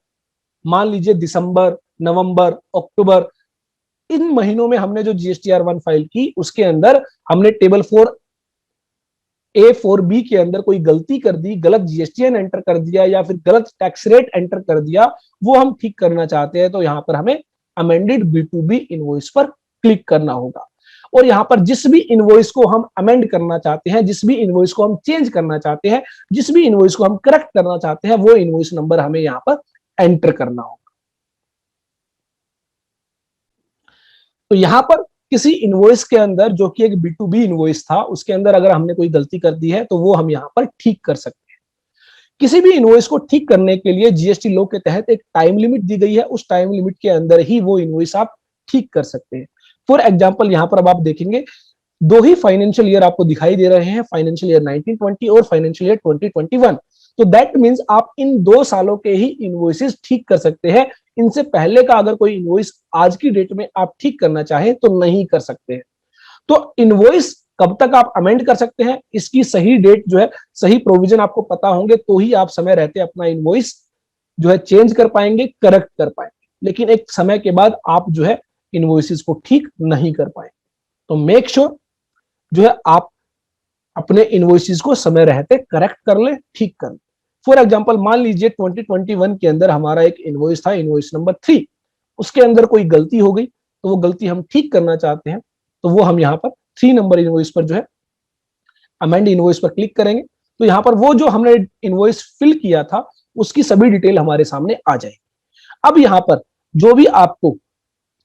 मान लीजिए दिसंबर, नवंबर, अक्टूबर, इन महीनों में हमने जो GSTR1 फाइल की उसके अंदर हमने टेबल 4A-4B के अंदर कोई गलती कर दी, गलत GSTN एंटर कर दिया या फिर गलत टैक्स रेट एंटर कर दिया, वो हम ठीक करना चाहते हैं तो यहां पर हमें अमेंडेड B2B इनवॉइस पर क्लिक करना होगा। और यहां पर जिस भी इनवॉइस को हम अमेंड करना चाहते हैं, जिस भी इनवॉइस को हम चेंज करना चाहते हैं, जिस भी इनवॉइस को हम करेक्ट करना चाहते हैं वो इनवॉइस नंबर हमें यहां पर एंटर करना होगा। तो यहां पर किसी इनवॉइस के अंदर जो कि एक B2B इनवॉइस था उसके अंदर अगर हमने कोई गलती कर दी है तो वो हम यहां पर ठीक कर सकते हैं। किसी भी इनवॉइस को ठीक करने के लिए जीएसटी लॉ के तहत एक टाइम लिमिट दी गई है, उस टाइम लिमिट के अंदर ही वो इनवॉइस आप ठीक कर सकते हैं। फॉर एग्जाम्पल यहां पर अब आप देखेंगे दो ही फाइनेंशियल ईयर आपको दिखाई दे रहे हैं, फाइनेंशियल ईयर 1920 और फाइनेंशियल ईयर 2021। तो दैट मींस आप इन 2 सालों के ही इनवॉइसेस ठीक कर सकते हैं। इनसे पहले का अगर कोई इनवॉइस आज की डेट में आप ठीक करना चाहें तो नहीं कर सकते हैं। तो इनवॉइस कब तक आप अमेंड कर सकते हैं, इसकी सही डेट जो है, सही प्रोविजन आपको पता होंगे तो ही आप समय रहते अपना इनवॉइस जो है चेंज कर पाएंगे, करेक्ट कर पाएंगे। लेकिन एक समय के बाद आप जो है इनवॉइसेस को ठीक नहीं कर पाएंगे। तो मेक श्योर जो है आप अपने इनवॉइसेस को समय रहते करेक्ट कर ले, ठीक कर ले। फॉर एग्जांपल मान लीजिए 2021 के अंदर हमारा एक इनवॉइस था, इनवॉइस नंबर 3, उसके अंदर कोई गलती हो गई तो वो गलती हम ठीक करना चाहते हैं तो वो हम यहाँ पर 3 नंबर इनवॉइस पर जो है अमेंड इनवॉइस पर क्लिक करेंगे। तो यहाँ पर वो जो हमने इनवॉइस फिल किया था उसकी सभी डिटेल हमारे सामने आ जाएगी। अब यहाँ पर जो भी आपको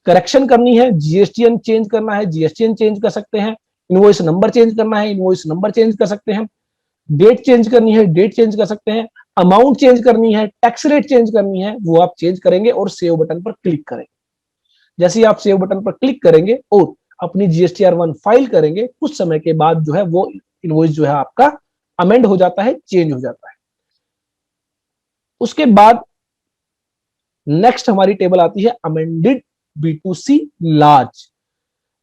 करेक्शन करनी है, जीएसटीएन चेंज करना है, जीएसटीएन चेंज कर सकते हैं, इनवॉइस नंबर चेंज करना है, इनवॉइस नंबर चेंज कर सकते हैं, डेट चेंज करनी है, डेट चेंज कर सकते हैं, अमाउंट चेंज करनी है, टैक्स रेट चेंज करनी है, वो आप चेंज करेंगे और सेव बटन पर क्लिक करेंगे। जैसे ही आप सेव बटन पर क्लिक करेंगे और अपनी GSTR1 फाइल करेंगे, कुछ समय के बाद जो है वो इनवॉइस जो है आपका अमेंड हो जाता है, चेंज हो जाता है। उसके बाद नेक्स्ट हमारी टेबल आती है अमेंडेड B2C लार्ज।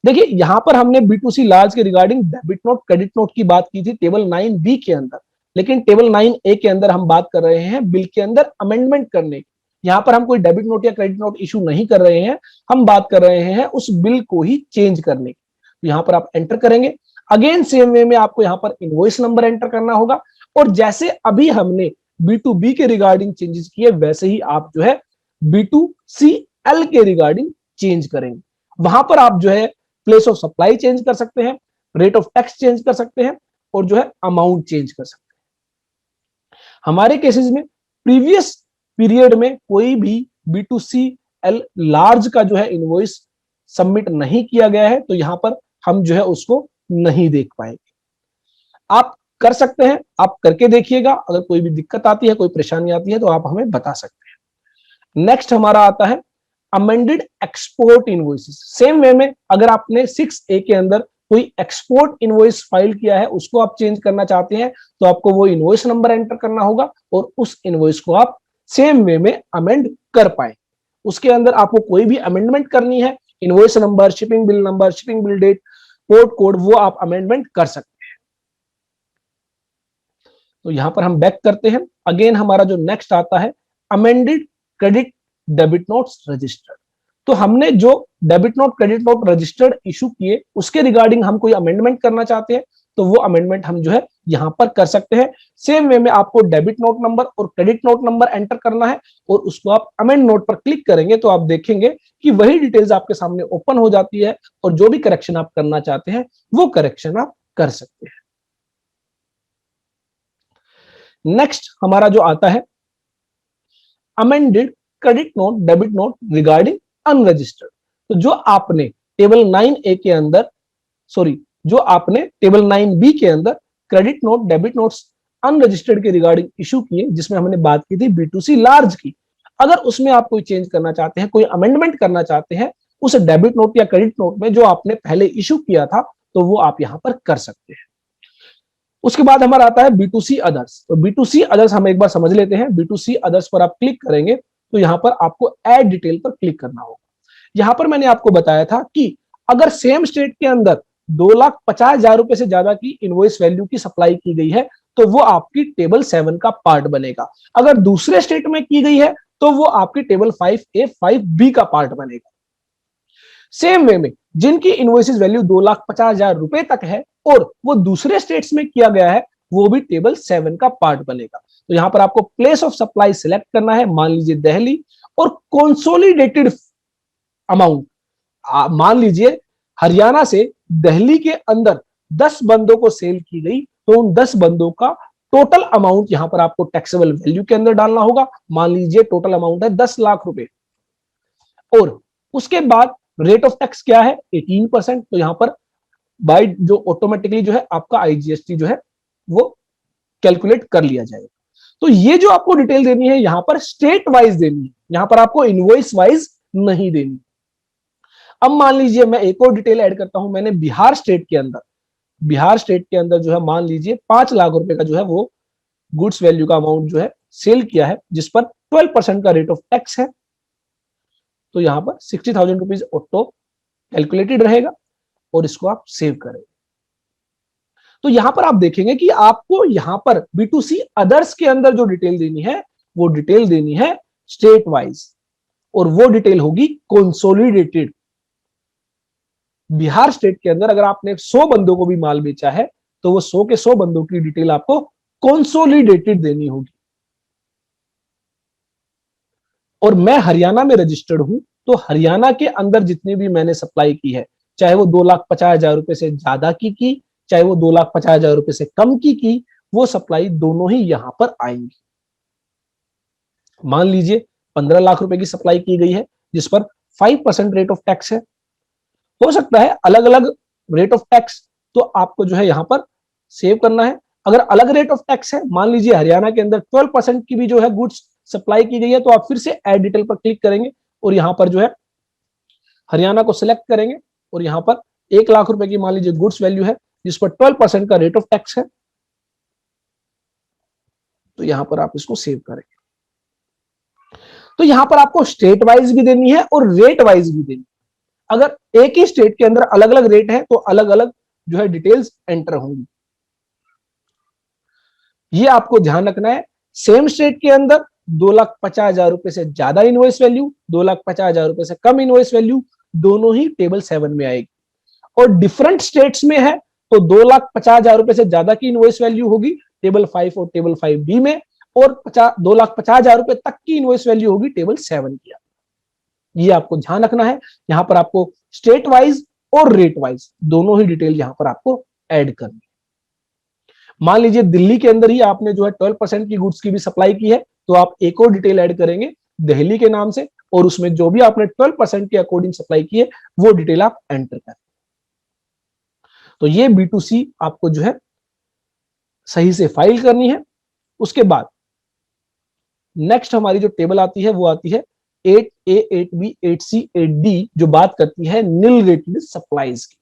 देखिए यहां पर हमने B2C लार्ज के regarding debit note, credit note की बात की थी टेबल 9B के अंदर, लेकिन टेबल 9A के अंदर हम बात कर रहे हैं बिल के अंदर अमेंडमेंट करने की। यहां पर हम कोई डेबिट नोट या क्रेडिट नोट इशू नहीं कर रहे हैं, हम बात कर रहे हैं उस बिल को ही चेंज करने की। तो यहां पर आप एंटर करेंगे, अगेन सेम वे में आपको यहां पर इनवॉइस नंबर एंटर करना होगा और जैसे अभी हमने B2B के रिगार्डिंग चेंजेस किए वैसे ही आप जो है B2C एल के रिगार्डिंग चेंज करेंगे। वहां पर आप जो है प्लेस ऑफ सप्लाई चेंज कर सकते हैं, रेट ऑफ टैक्स चेंज कर सकते हैं और जो है अमाउंट चेंज कर सकते हैं। हमारे केसेस में प्रीवियस पीरियड में कोई भी B2CL लार्ज का जो है इनवॉइस सबमिट नहीं किया गया है, तो यहां पर हम जो है उसको नहीं देख पाएंगे। आप कर सकते हैं, आप करके देखिएगा, अगर कोई भी दिक्कत आती है, कोई परेशानी आती है तो आप हमें बता सकते हैं। नेक्स्ट हमारा आता है amended export invoices. Same way में अगर आपने 6A के अंदर कोई एक्सपोर्ट इनवॉइस फाइल किया है, उसको आप चेंज करना चाहते हैं, तो आपको वो इनवॉइस नंबर एंटर करना होगा और उस इनवॉइस को आप सेम वे में अमेंड कर पाए। उसके अंदर आपको कोई भी अमेंडमेंट करनी है, invoice number, shipping bill date, port code, वो आप अमेंडमेंट कर सकते हैं। तो यहां पर हम बैक करते हैं। अगेन हमारा जो नेक्स्ट आता है amended credit debit notes registered. तो हमने जो debit note credit note registered issue किए, उसके रिगार्डिंग हम कोई अमेंडमेंट करना चाहते हैं, तो वो अमेंडमेंट हम जो है यहां पर कर सकते हैं। सेम वे में आपको डेबिट नोट नंबर और क्रेडिट नोट नंबर एंटर करना है और उसको आप अमेंड नोट पर क्लिक करेंगे तो आप देखेंगे कि वही डिटेल्स आपके सामने ओपन हो जाती है और जो भी करेक्शन आप करना चाहते हैं वो करेक्शन आप कर सकते हैं। नेक्स्ट हमारा जो आता है amended credit note debit note regarding unregistered. तो जो आपने टेबल 9A के अंदर, सॉरी, जो आपने टेबल 9B के अंदर credit note debit notes unregistered के रिगार्डिंग इशू किए, जिसमें हमने बात की थी B2C लार्ज की, अगर उसमें आप कोई चेंज करना चाहते हैं, कोई अमेंडमेंट करना चाहते हैं उस डेबिट नोट या क्रेडिट नोट में जो आपने पहले इशू किया था, तो वो आप यहां पर कर सकते हैं। उसके बाद हमारा आता है B2C अदर्स। तो B2C अदर्स हम एक बार समझ लेते हैं। B2C अदर्स पर आप क्लिक करेंगे तो यहां पर आपको ऐड डिटेल पर क्लिक करना होगा। यहां पर मैंने आपको बताया था कि अगर सेम स्टेट के अंदर 2,50,000 रुपए से ज्यादा की इनवॉइस वैल्यू की सप्लाई की गई है तो वो आपकी टेबल 7 का पार्ट बनेगा। अगर दूसरे स्टेट में की गई है तो वो आपकी टेबल 5A 5B का पार्ट बनेगा। सेम वे में जिनकी इनवॉइसेस वैल्यू 2,50,000 रुपए तक है और वो दूसरे स्टेट्स में किया गया है, वो भी टेबल 7 का पार्ट बनेगा। तो यहां पर आपको प्लेस ऑफ सप्लाई सिलेक्ट करना है, मान लीजिए दिल्ली, और कंसोलिडेटेड अमाउंट, मान लीजिए हरियाणा से दिल्ली के अंदर 10 बंदों को सेल की गई, तो उन 10 बंदों का टोटल अमाउंट यहां पर आपको टैक्सेबल वैल्यू के अंदर डालना होगा। मान लीजिए टोटल अमाउंट है 10 लाख रुपए और उसके बाद रेट ऑफ टैक्स क्या है 18%। तो यहां पर बाय जो ऑटोमेटिकली जो है आपका IGST जो है वो कैलकुलेट कर लिया जाएगा। तो ये जो आपको डिटेल देनी है यहां पर स्टेट वाइज देनी है, यहां पर आपको इनवॉइस वाइज नहीं देनी। अब मान लीजिए मैं एक और डिटेल ऐड करता हूं। मैंने बिहार स्टेट के अंदर जो है मान लीजिए 5 लाख रुपए का जो है वो गुड्स वैल्यू का अमाउंट जो है सेल किया है, जिस पर 12% का रेट ऑफ टैक्स है। तो यहां पर 60,000 रुपीज ऑटो कैलकुलेटेड रहेगा और इसको आप सेव करेंगे। तो यहां पर आप देखेंगे कि आपको यहां पर B2C अदर्स के अंदर जो डिटेल देनी है वो डिटेल देनी है स्टेट वाइज और वो डिटेल होगी कंसोलिडेटेड। बिहार स्टेट के अंदर अगर आपने 100 बंदों को भी माल बेचा है तो वो 100 के 100 बंदों की डिटेल आपको कंसोलिडेटेड देनी होगी। और मैं हरियाणा में रजिस्टर्ड हूं, तो हरियाणा के अंदर जितनी भी मैंने सप्लाई की है, चाहे वो 2,50,000 रुपए से ज्यादा की चाहे वो 2,50,000 रुपए से कम की, वो सप्लाई दोनों ही यहां पर आएंगी। मान लीजिए 15 लाख रुपए की सप्लाई की गई है जिस पर 5% रेट ऑफ टैक्स है। हो सकता है अलग अलग रेट ऑफ टैक्स, तो आपको जो है यहां पर सेव करना है। अगर अलग रेट ऑफ टैक्स है, मान लीजिए हरियाणा के अंदर 12% की भी जो है गुड्स सप्लाई की गई है, तो आप फिर से ऐड डिटेल पर क्लिक करेंगे और यहां पर जो है हरियाणा को सिलेक्ट करेंगे और यहां पर 1 लाख रुपए की मान लीजिए गुड्स वैल्यू है जिस पर 12% का रेट ऑफ टैक्स है, तो यहां पर आप इसको सेव करेंगे। तो यहां पर आपको स्टेट वाइज भी देनी है और रेट वाइज भी देनी है। अगर एक ही स्टेट के अंदर अलग अलग रेट है तो अलग अलग जो है डिटेल्स एंटर होंगी। ये आपको ध्यान रखना है। सेम स्टेट के अंदर 2,50,000 रुपए से ज्यादा इनवॉइस वैल्यू, 2,50,000 रुपए से कम इनवॉइस वैल्यू, दोनों ही टेबल 7 में आएगी। और डिफरेंट स्टेट्स में है तो 2,50,000 रुपए से ज्यादा की इनवॉइस वैल्यू होगी टेबल 5 और टेबल 5B में, और 2,50,000 रुपए तक की इनवॉइस वैल्यू होगी टेबल 7 की। ये आपको ध्यान रखना है। यहां पर आपको स्टेट वाइज और रेट वाइज दोनों ही डिटेल यहां पर आपको ऐड करनी है। मान लीजिए दिल्ली के अंदर ही आपने जो है 12% की गुड्स की भी सप्लाई की है, तो आप एक और डिटेल ऐड करेंगे दिल्ली के नाम से, और उसमें जो भी आपने 12% के अकॉर्डिंग सप्लाई की है वो डिटेल आप एंटर करें। तो ये B2C आपको जो है सही से फाइल करनी है। उसके बाद नेक्स्ट हमारी जो टेबल आती है वो आती है 8A 8B 8C 8D, जो बात करती है नील रेटेड सप्लाईज की।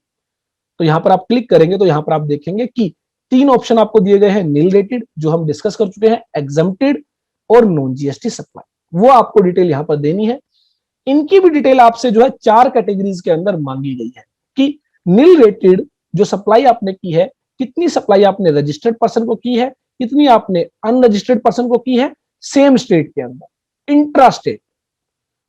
तो यहां पर आप क्लिक करेंगे तो यहां पर आप देखेंगे कि 3 ऑप्शन आपको दिए गए हैं, नील रेटेड जो हम डिस्कस कर चुके हैं, एग्जम्प्टेड और नॉन जीएसटी सप्लाई, वो आपको डिटेल यहां पर देनी है। इनकी भी डिटेल आपसे जो है 4 कैटेगरीज के अंदर मांगी गई है कि नील रेटेड जो सप्लाई आपने की है, कितनी सप्लाई आपने रजिस्टर्ड पर्सन को की है, कितनी आपने अनरजिस्टर्ड पर्सन को की है सेम स्टेट के अंदर, इंट्रा स्टेट,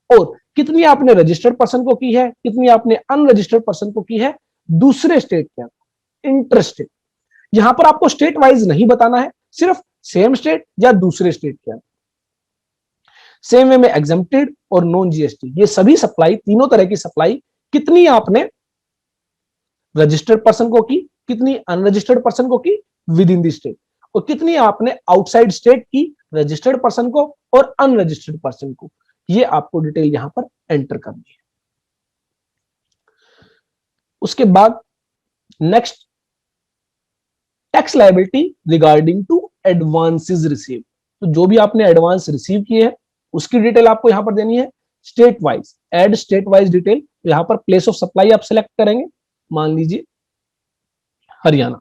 और कितनी आपने रजिस्टर्ड पर्सन को की है, कितनी आपने अनरजिस्टर्ड पर्सन को की है दूसरे स्टेट के अंदर, इंटर स्टेट। यहां पर आपको स्टेट वाइज नहीं बताना है, सिर्फ सेम स्टेट या दूसरे स्टेट के अंदर। सेम वे में एग्जम्प्टेड और नॉन जीएसटी, ये सभी सप्लाई, तीनों तरह की सप्लाई कितनी आपने रजिस्टर्ड पर्सन को की, कितनी अनरजिस्टर्ड पर्सन को की विद इन द स्टेट, और कितनी आपने आउटसाइड स्टेट की रजिस्टर्ड पर्सन को और अनरजिस्टर्ड पर्सन को, ये आपको डिटेल यहां पर एंटर करनी है। उसके बाद next, tax liability regarding to advances receive, तो जो भी आपने एडवांस रिसीव किए हैं उसकी डिटेल आपको यहां पर देनी है। State wise, add state wise detail, तो यहां पर प्लेस ऑफ सप्लाई आप सिलेक्ट करेंगे, मान लीजिए हरियाणा,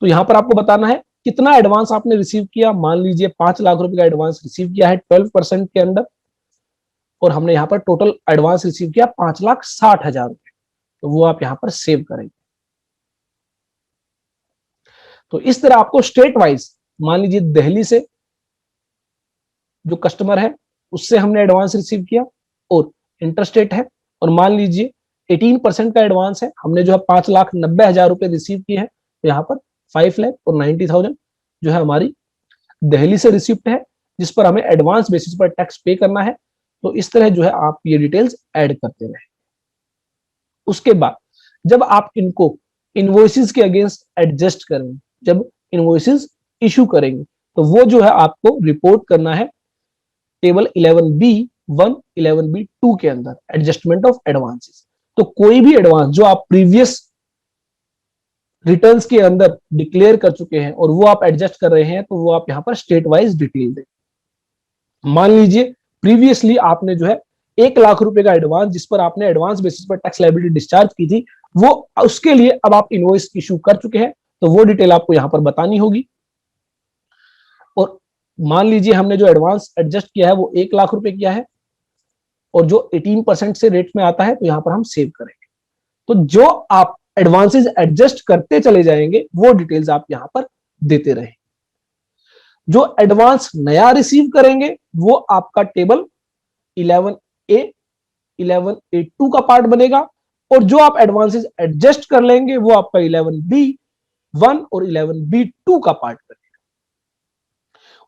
तो यहां पर आपको बताना है कितना एडवांस आपने रिसीव किया। मान लीजिए 5 लाख रुपए का एडवांस रिसीव किया है 12% के अंदर, और हमने यहां पर टोटल एडवांस रिसीव किया 5,60,000 रुपए, तो वो आप यहां पर सेव करेंगे। तो इस तरह आपको स्टेट वाइज, मान लीजिए दिल्ली से जो कस्टमर है उससे हमने एडवांस रिसीव किया और इंटरस्टेट है, और मान लीजिए 18% का एडवांस है, हमने जो है 5,90,000 रुपए रिसीव किए हैं, तो यहाँ पर 5,90,000 जो है हमारी दिल्ली से रिसिप्ट है, जिस पर हमें एडवांस बेसिस पर टैक्स पे करना है। तो इस तरह जो है आप ये डिटेल्स ऐड करते रहे। उसके बाद जब आप इनको इनवॉइसेस के अगेंस्ट एडजस्ट करेंगे, जब इनवॉइसेस इशू करेंगे, तो वो जो है आपको रिपोर्ट करना है टेबल 11B1 11B2 के अंदर, एडजस्टमेंट ऑफ एडवांसेस। तो कोई भी एडवांस जो आप प्रीवियस रिटर्न्स के अंदर डिक्लेयर कर चुके हैं और वो आप एडजस्ट कर रहे हैं, तो वो आप यहां पर स्टेट वाइज डिटेल दें। मान लीजिए प्रीवियसली आपने जो है 1,00,000 रुपए का एडवांस, जिस पर आपने एडवांस बेसिस पर टैक्स लायबिलिटी डिस्चार्ज की थी, वो उसके लिए अब आप इनवॉइस इशू कर चुके हैं, तो वो डिटेल आपको यहां पर बतानी होगी। और मान लीजिए हमने जो एडवांस एडजस्ट किया है वो 1,00,000 रुपए किया है, और जो 18% से रेट में आता है, तो यहां पर हम सेव करेंगे। तो जो आप एडवांसेस एडजस्ट करते चले जाएंगे वो डिटेल्स आप यहां पर देते रहे। जो एडवांस नया रिसीव करेंगे वो आपका टेबल 11A 11A2 का पार्ट बनेगा, और जो आप एडवांसेस एडजस्ट कर लेंगे वो आपका 11B1 और 11B2 का पार्ट बनेगा।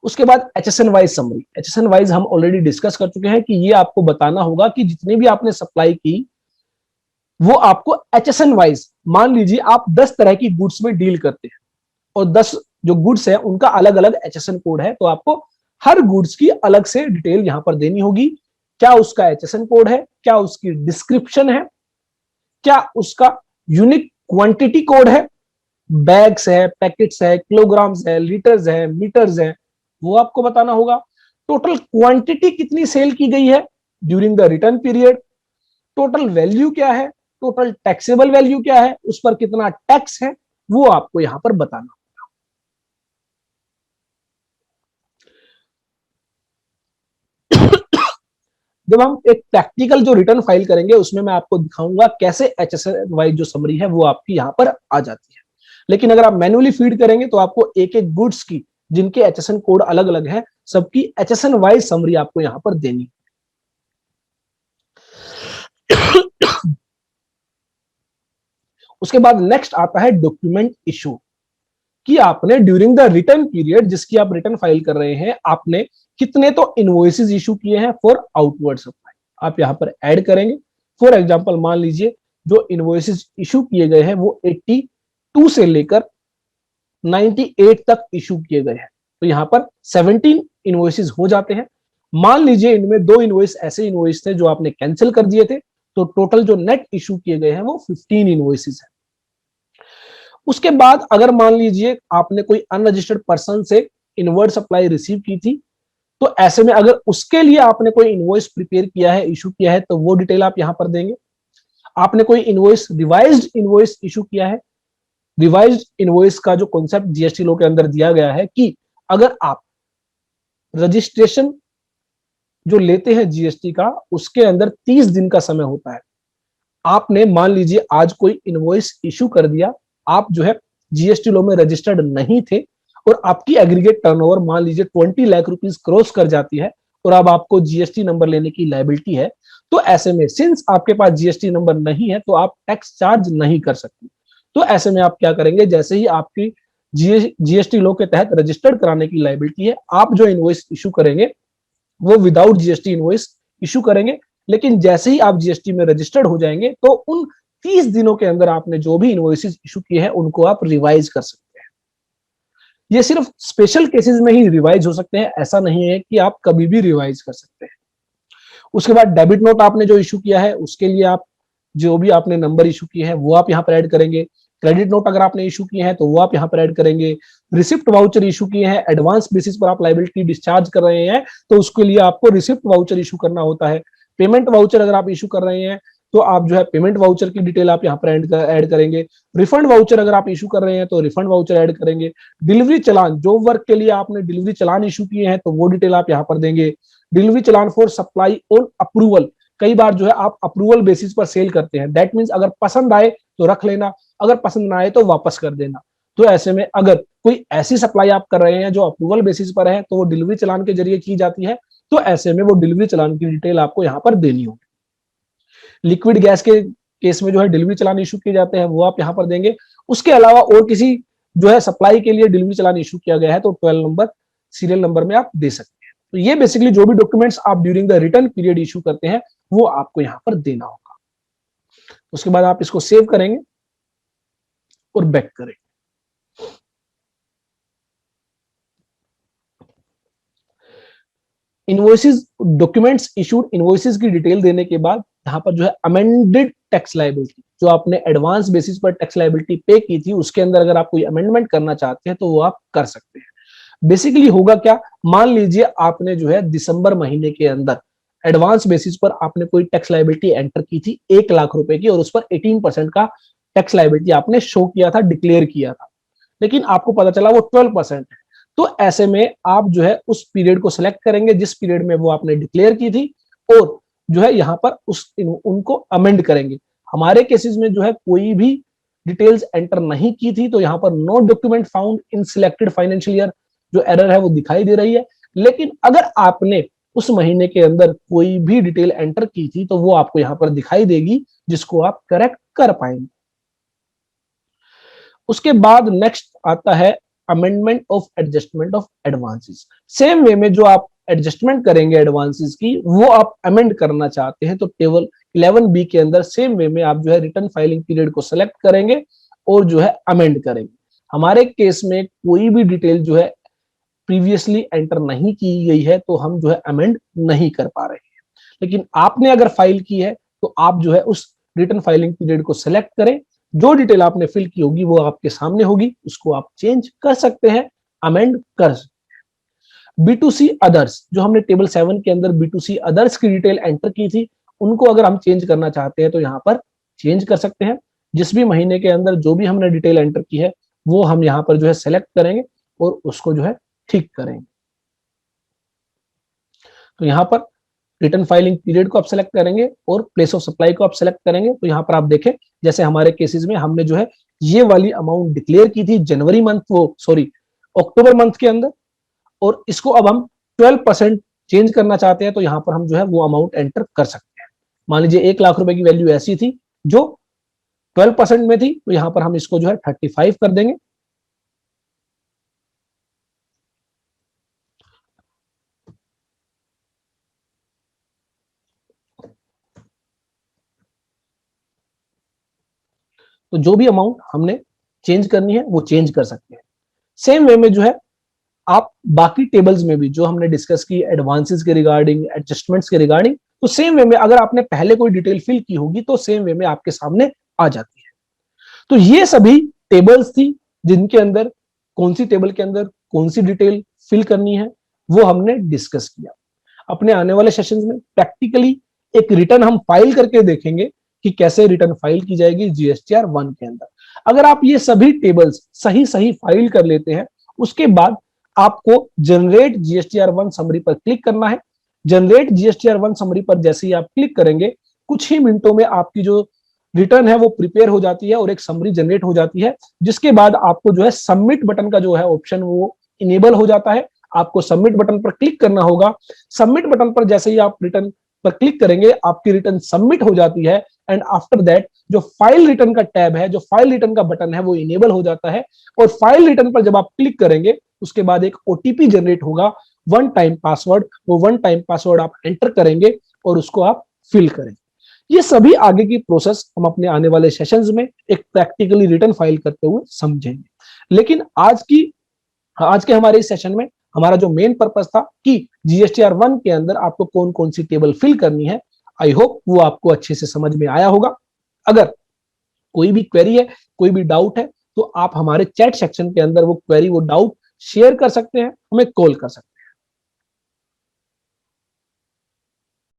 उसके बाद HSN wise summary, HSN wise हम ऑलरेडी डिस्कस कर चुके हैं कि ये आपको बताना होगा कि जितनी भी आपने सप्लाई की वो आपको HSN वाइज, मान लीजिए आप 10 तरह की गुड्स में डील करते हैं और 10 जो गुड्स है उनका अलग अलग HSN कोड है, तो आपको हर गुड्स की अलग से डिटेल यहां पर देनी होगी। क्या उसका HSN कोड है, क्या उसकी डिस्क्रिप्शन है, क्या उसका यूनिक क्वांटिटी कोड है, बैग्स है, पैकेट्स है, किलोग्राम्स है, लीटर्स है, मीटर्स है, वो आपको बताना होगा। टोटल क्वांटिटी कितनी सेल की गई है during the return period, total value क्या है, टोटल टैक्सेबल वैल्यू क्या है, उस पर कितना टैक्स है, वो आपको यहां पर बताना। जब हम एक प्रैक्टिकल जो रिटर्न फाइल करेंगे उसमें मैं आपको दिखाऊंगा कैसे HSN वाइज जो समरी है वो आपकी यहां पर आ जाती है। लेकिन अगर आप मैन्युअली फीड करेंगे तो आपको एक एक गुड्स की जिनके HSN कोड अलग अलग है, सबकी HSN वाइज समरी आपको यहां पर देनी। उसके बाद नेक्स्ट आता है डॉक्यूमेंट इशू, कि आपने ड्यूरिंग द रिटर्न पीरियड जिसकी आप रिटर्न फाइल कर रहे हैं, आपने कितने तो इनवॉइसेस इशू किए हैं फॉर आउटवर्ड सप्लाई, आप यहाँ पर ऐड करेंगे। फॉर एग्जांपल मान लीजिए जो इनवॉइसेस इशू किए गए हैं वो 82 से लेकर 98 तक इशू किए गए हैं, तो यहाँ पर 17 इनवॉइसेस हो जाते हैं। मान लीजिए इनमें 2 इनवॉइस ऐसे इनवॉइस थे जो आपने कैंसिल कर दिए थे, तो टोटल जो नेट इशू किए गए हैं वो 15 इनवॉइसेस है। उसके बाद अगर मान लीजिए आपने कोई अनरजिस्टर्ड पर्सन से इनवर्ट सप्लाई रिसीव की थी, तो ऐसे में अगर उसके लिए आपने कोई इनवॉइस प्रिपेयर किया है, इशू किया है, तो वो डिटेल आप यहां पर देंगे। आपने कोई इनवॉइस रिवाइज्ड इनवॉइस इशू किया है, रिवाइज्ड इनवॉइस का जो कॉन्सेप्ट जीएसटी लॉ के अंदर दिया गया है कि अगर आप रजिस्ट्रेशन जो लेते हैं जीएसटी का, उसके अंदर 30 दिन का समय होता है। आपने मान लीजिए आज कोई इनवॉइस इशू कर दिया, आप जो है जीएसटी लॉ में रजिस्टर्ड नहीं थे और आपकी एग्रीगेट टर्नओवर मान लीजिए 20 लाख रुपीस क्रॉस कर जाती है और अब आपको जीएसटी नंबर लेने की लायबिलिटी है, तो ऐसे में सिंस आपके पास जीएसटी नंबर नहीं है तो आप टैक्स चार्ज नहीं कर सकते। तो ऐसे में आप क्या करेंगे, जैसे ही आपकी जीएसटी लॉ के तहत रजिस्टर्ड कराने की लायबिलिटी है, आप जो इनवॉइस इशू करेंगे वो विदाउट जीएसटी इनवॉइस इशू करेंगे। लेकिन जैसे ही आप जीएसटी में रजिस्टर्ड हो जाएंगे तो उन 30 दिनों के अंदर आपने जो भी इनवॉइसेस इशू किए हैं उनको आप रिवाइज कर सकते हैं। ये सिर्फ स्पेशल केसेस में ही रिवाइज हो सकते हैं, ऐसा नहीं है कि आप कभी भी रिवाइज कर सकते हैं। उसके बाद डेबिट नोट आपने जो इशू किया है उसके लिए आप जो भी आपने नंबर इशू किए हैं वो आप यहाँ पर ऐड करेंगे। क्रेडिट नोट अगर आपने इशू किए हैं तो वो आप यहाँ पर ऐड करेंगे। रिसिप्ट वाउचर इशू किए हैं, एडवांस बेसिस पर आप लाइबिलिटी डिस्चार्ज कर रहे हैं तो उसके लिए आपको रिसिप्ट वाउचर इशू करना होता है। पेमेंट वाउचर अगर आप इशू कर रहे हैं तो आप जो है पेमेंट वाउचर की डिटेल आप यहाँ पर ऐड करेंगे। रिफंड वाउचर अगर आप इशू कर रहे हैं तो रिफंड वाउचर ऐड करेंगे। डिलीवरी चलान, जो वर्क के लिए आपने डिलीवरी चलान इशू किए हैं तो वो डिटेल आप यहाँ पर देंगे। Delivery challan for supply on approval, कई बार जो है आप अप्रूवल बेसिस पर सेल करते हैं, दैट मीन्स अगर पसंद आए तो रख लेना, अगर पसंद ना आए तो वापस कर देना। तो ऐसे में अगर कोई ऐसी सप्लाई आप कर रहे हैं जो अप्रूवल बेसिस पर है तो वो डिलीवरी चलान के जरिए की जाती है, तो ऐसे में वो डिलीवरी चलान की डिटेल आपको यहाँ पर देनी होगी। लिक्विड गैस के केस में जो है डिलीवरी चलान इशू किए जाते हैं वो आप यहाँ पर देंगे। उसके अलावा और किसी जो है सप्लाई के लिए डिलीवरी चलान इशू किया गया है तो 12 नंबर सीरियल नंबर में आप दे सकते हैं। तो ये बेसिकली जो भी डॉक्यूमेंट्स आप during the return period issue करते हैं वो आपको यहाँ पर देना होगा। उसके बाद आप इसको सेव करेंगे और बैक करेंगे। इनवॉइसेस, डॉक्यूमेंट्स इशूड इनवॉइसेस की डिटेल देने के बाद यहाँ पर जो है अमेंडेड टैक्स लायबिलिटी, जो आपने एडवांस बेसिस पर टैक्स लायबिलिटी पे की थी उसके अंदर अगर आप कोई अमेंडमेंट करना चाहते हैं तो वो आप कर सकते हैं। बेसिकली होगा क्या, मान लीजिए आपने जो है दिसंबर महीने के अंदर एडवांस बेसिस पर आपने कोई टैक्स लायबिलिटी एंटर की थी 1 लाख रुपए की और उस पर 18% का टैक्स लायबिलिटी आपने शो किया था, डिक्लेयर किया था, लेकिन आपको पता चला वो 12% है। तो ऐसे में आप जो है उस पीरियड को सिलेक्ट करेंगे जिस पीरियड में वो आपने डिक्लेयर की थी और जो है यहाँ पर उनको अमेंड करेंगे। हमारे केसेस में जो है कोई भी डिटेल्स एंटर नहीं की थी तो यहाँ पर no document found in selected financial year जो एरर है वो दिखाई दे रही है। लेकिन अगर आपने उस महीने के अंदर कोई भी डिटेल एंटर की थी तो वो आपको यहाँ पर दिखाई देगी जिसको आप करेक्ट कर पाएंगे। उसके बाद नेक्स्ट आता है amendment of adjustment of advances. Same way में जो आप एडजस्टमेंट करेंगे एडवांसेस की वो आप अमेंड करना चाहते हैं तो टेबल 11 बी के अंदर सेम वे में आप जो है रिटर्न फाइलिंग पीरियड को सेलेक्ट करेंगे और जो है अमेंड करेंगे। हमारे केस में कोई भी डिटेल जो है प्रीवियसली एंटर नहीं की गई है तो हम जो है अमेंड नहीं कर पा रहे हैं। लेकिन आपने अगर फाइल की है तो आप जो है उस रिटर्न फाइलिंग पीरियड को सिलेक्ट करें, जो डिटेल आपने फिल की होगी वो आपके सामने होगी, उसको आप चेंज कर सकते हैं, अमेंड कर सकते हैं। B2C अदर्स, जो हमने टेबल 7 के अंदर B2C अदर्स की डिटेल एंटर की थी उनको अगर हम चेंज करना चाहते हैं तो यहाँ पर चेंज कर सकते हैं। जिस भी महीने के अंदर जो भी हमने डिटेल एंटर की है वो हम यहाँ पर जो है सेलेक्ट करेंगे और उसको जो है ठीक करेंगे। तो यहाँ पर रिटर्न फाइलिंग पीरियड को आप सेलेक्ट करेंगे और प्लेस ऑफ सप्लाई को आप सेलेक्ट करेंगे। तो यहाँ पर आप देखें जैसे हमारे केसेस में हमने जो है ये वाली अमाउंट डिक्लेयर की थी जनवरी मंथ, वो सॉरी अक्टूबर मंथ के अंदर, और इसको अब हम 12% चेंज करना चाहते हैं तो यहाँ पर हम जो है वो अमाउंट एंटर कर सकते हैं। मान लीजिए 1 लाख रुपए की वैल्यू ऐसी थी जो 12% में थी तो यहाँ पर हम इसको जो है 35 कर देंगे। तो जो भी अमाउंट हमने चेंज करनी है वो चेंज कर सकते हैं। सेम वे में जो है आप बाकी टेबल्स में भी जो हमने डिस्कस की एडवांसेस के रिगार्डिंग, एडजस्टमेंट्स के रिगार्डिंग, तो सेम वे में अगर आपने पहले कोई डिटेल फिल की होगी तो सेम वे में आपके सामने आ जाती है। तो ये सभी टेबल्स थी जिनके अंदर कौन सी टेबल के अंदर कौन सी डिटेल फिल करनी है वो हमने डिस्कस किया। अपने आने वाले सेशंस में प्रैक्टिकली एक रिटर्न हम फाइल करके देखेंगे कि कैसे रिटर्न फाइल की जाएगी जीएसटीआर 1 के अंदर। अगर आप ये सभी टेबल्स सही सही फाइल कर लेते हैं, उसके बाद आपको जनरेट जीएसटीआर 1 समरी पर क्लिक करना है। जनरेट जीएसटीआर 1 समरी पर जैसे ही आप क्लिक करेंगे, कुछ ही मिनटों में आपकी जो रिटर्न है वो प्रिपेयर हो जाती है और एक समरी जनरेट हो जाती है, जिसके बाद आपको जो है सबमिट बटन का जो है ऑप्शन वो इनेबल हो जाता है। आपको सबमिट बटन पर क्लिक करना होगा। सबमिट बटन पर जैसे ही आप रिटर्न पर क्लिक करेंगे, आपकी रिटर्न सबमिट हो जाती है एंड आफ्टर दैट जो फाइल रिटर्न का टैब है, जो फाइल रिटर्न का बटन है वो इनेबल हो जाता है। और फाइल रिटर्न पर जब आप क्लिक करेंगे, उसके बाद एक ओटीपी जनरेट होगा, वन टाइम पासवर्ड। वो वन टाइम पासवर्ड आप एंटर करेंगे और उसको आप फिल करेंगे। ये सभी आगे की प्रोसेस हम अपने आने वाले सेशंस में एक प्रैक्टिकली रिटर्न फाइल करते हुए समझेंगे। लेकिन आज के हमारे इस सेशन में हमारा जो मेन पर्पस था कि जीएसटीआर 1 के अंदर आपको कौन कौन सी टेबल फिल करनी है, आई होप वो आपको अच्छे से समझ में आया होगा। अगर कोई भी क्वेरी है, कोई भी डाउट है, तो आप हमारे चैट सेक्शन के अंदर वो क्वेरी, वो डाउट शेयर कर सकते हैं, हमें कॉल कर सकते हैं।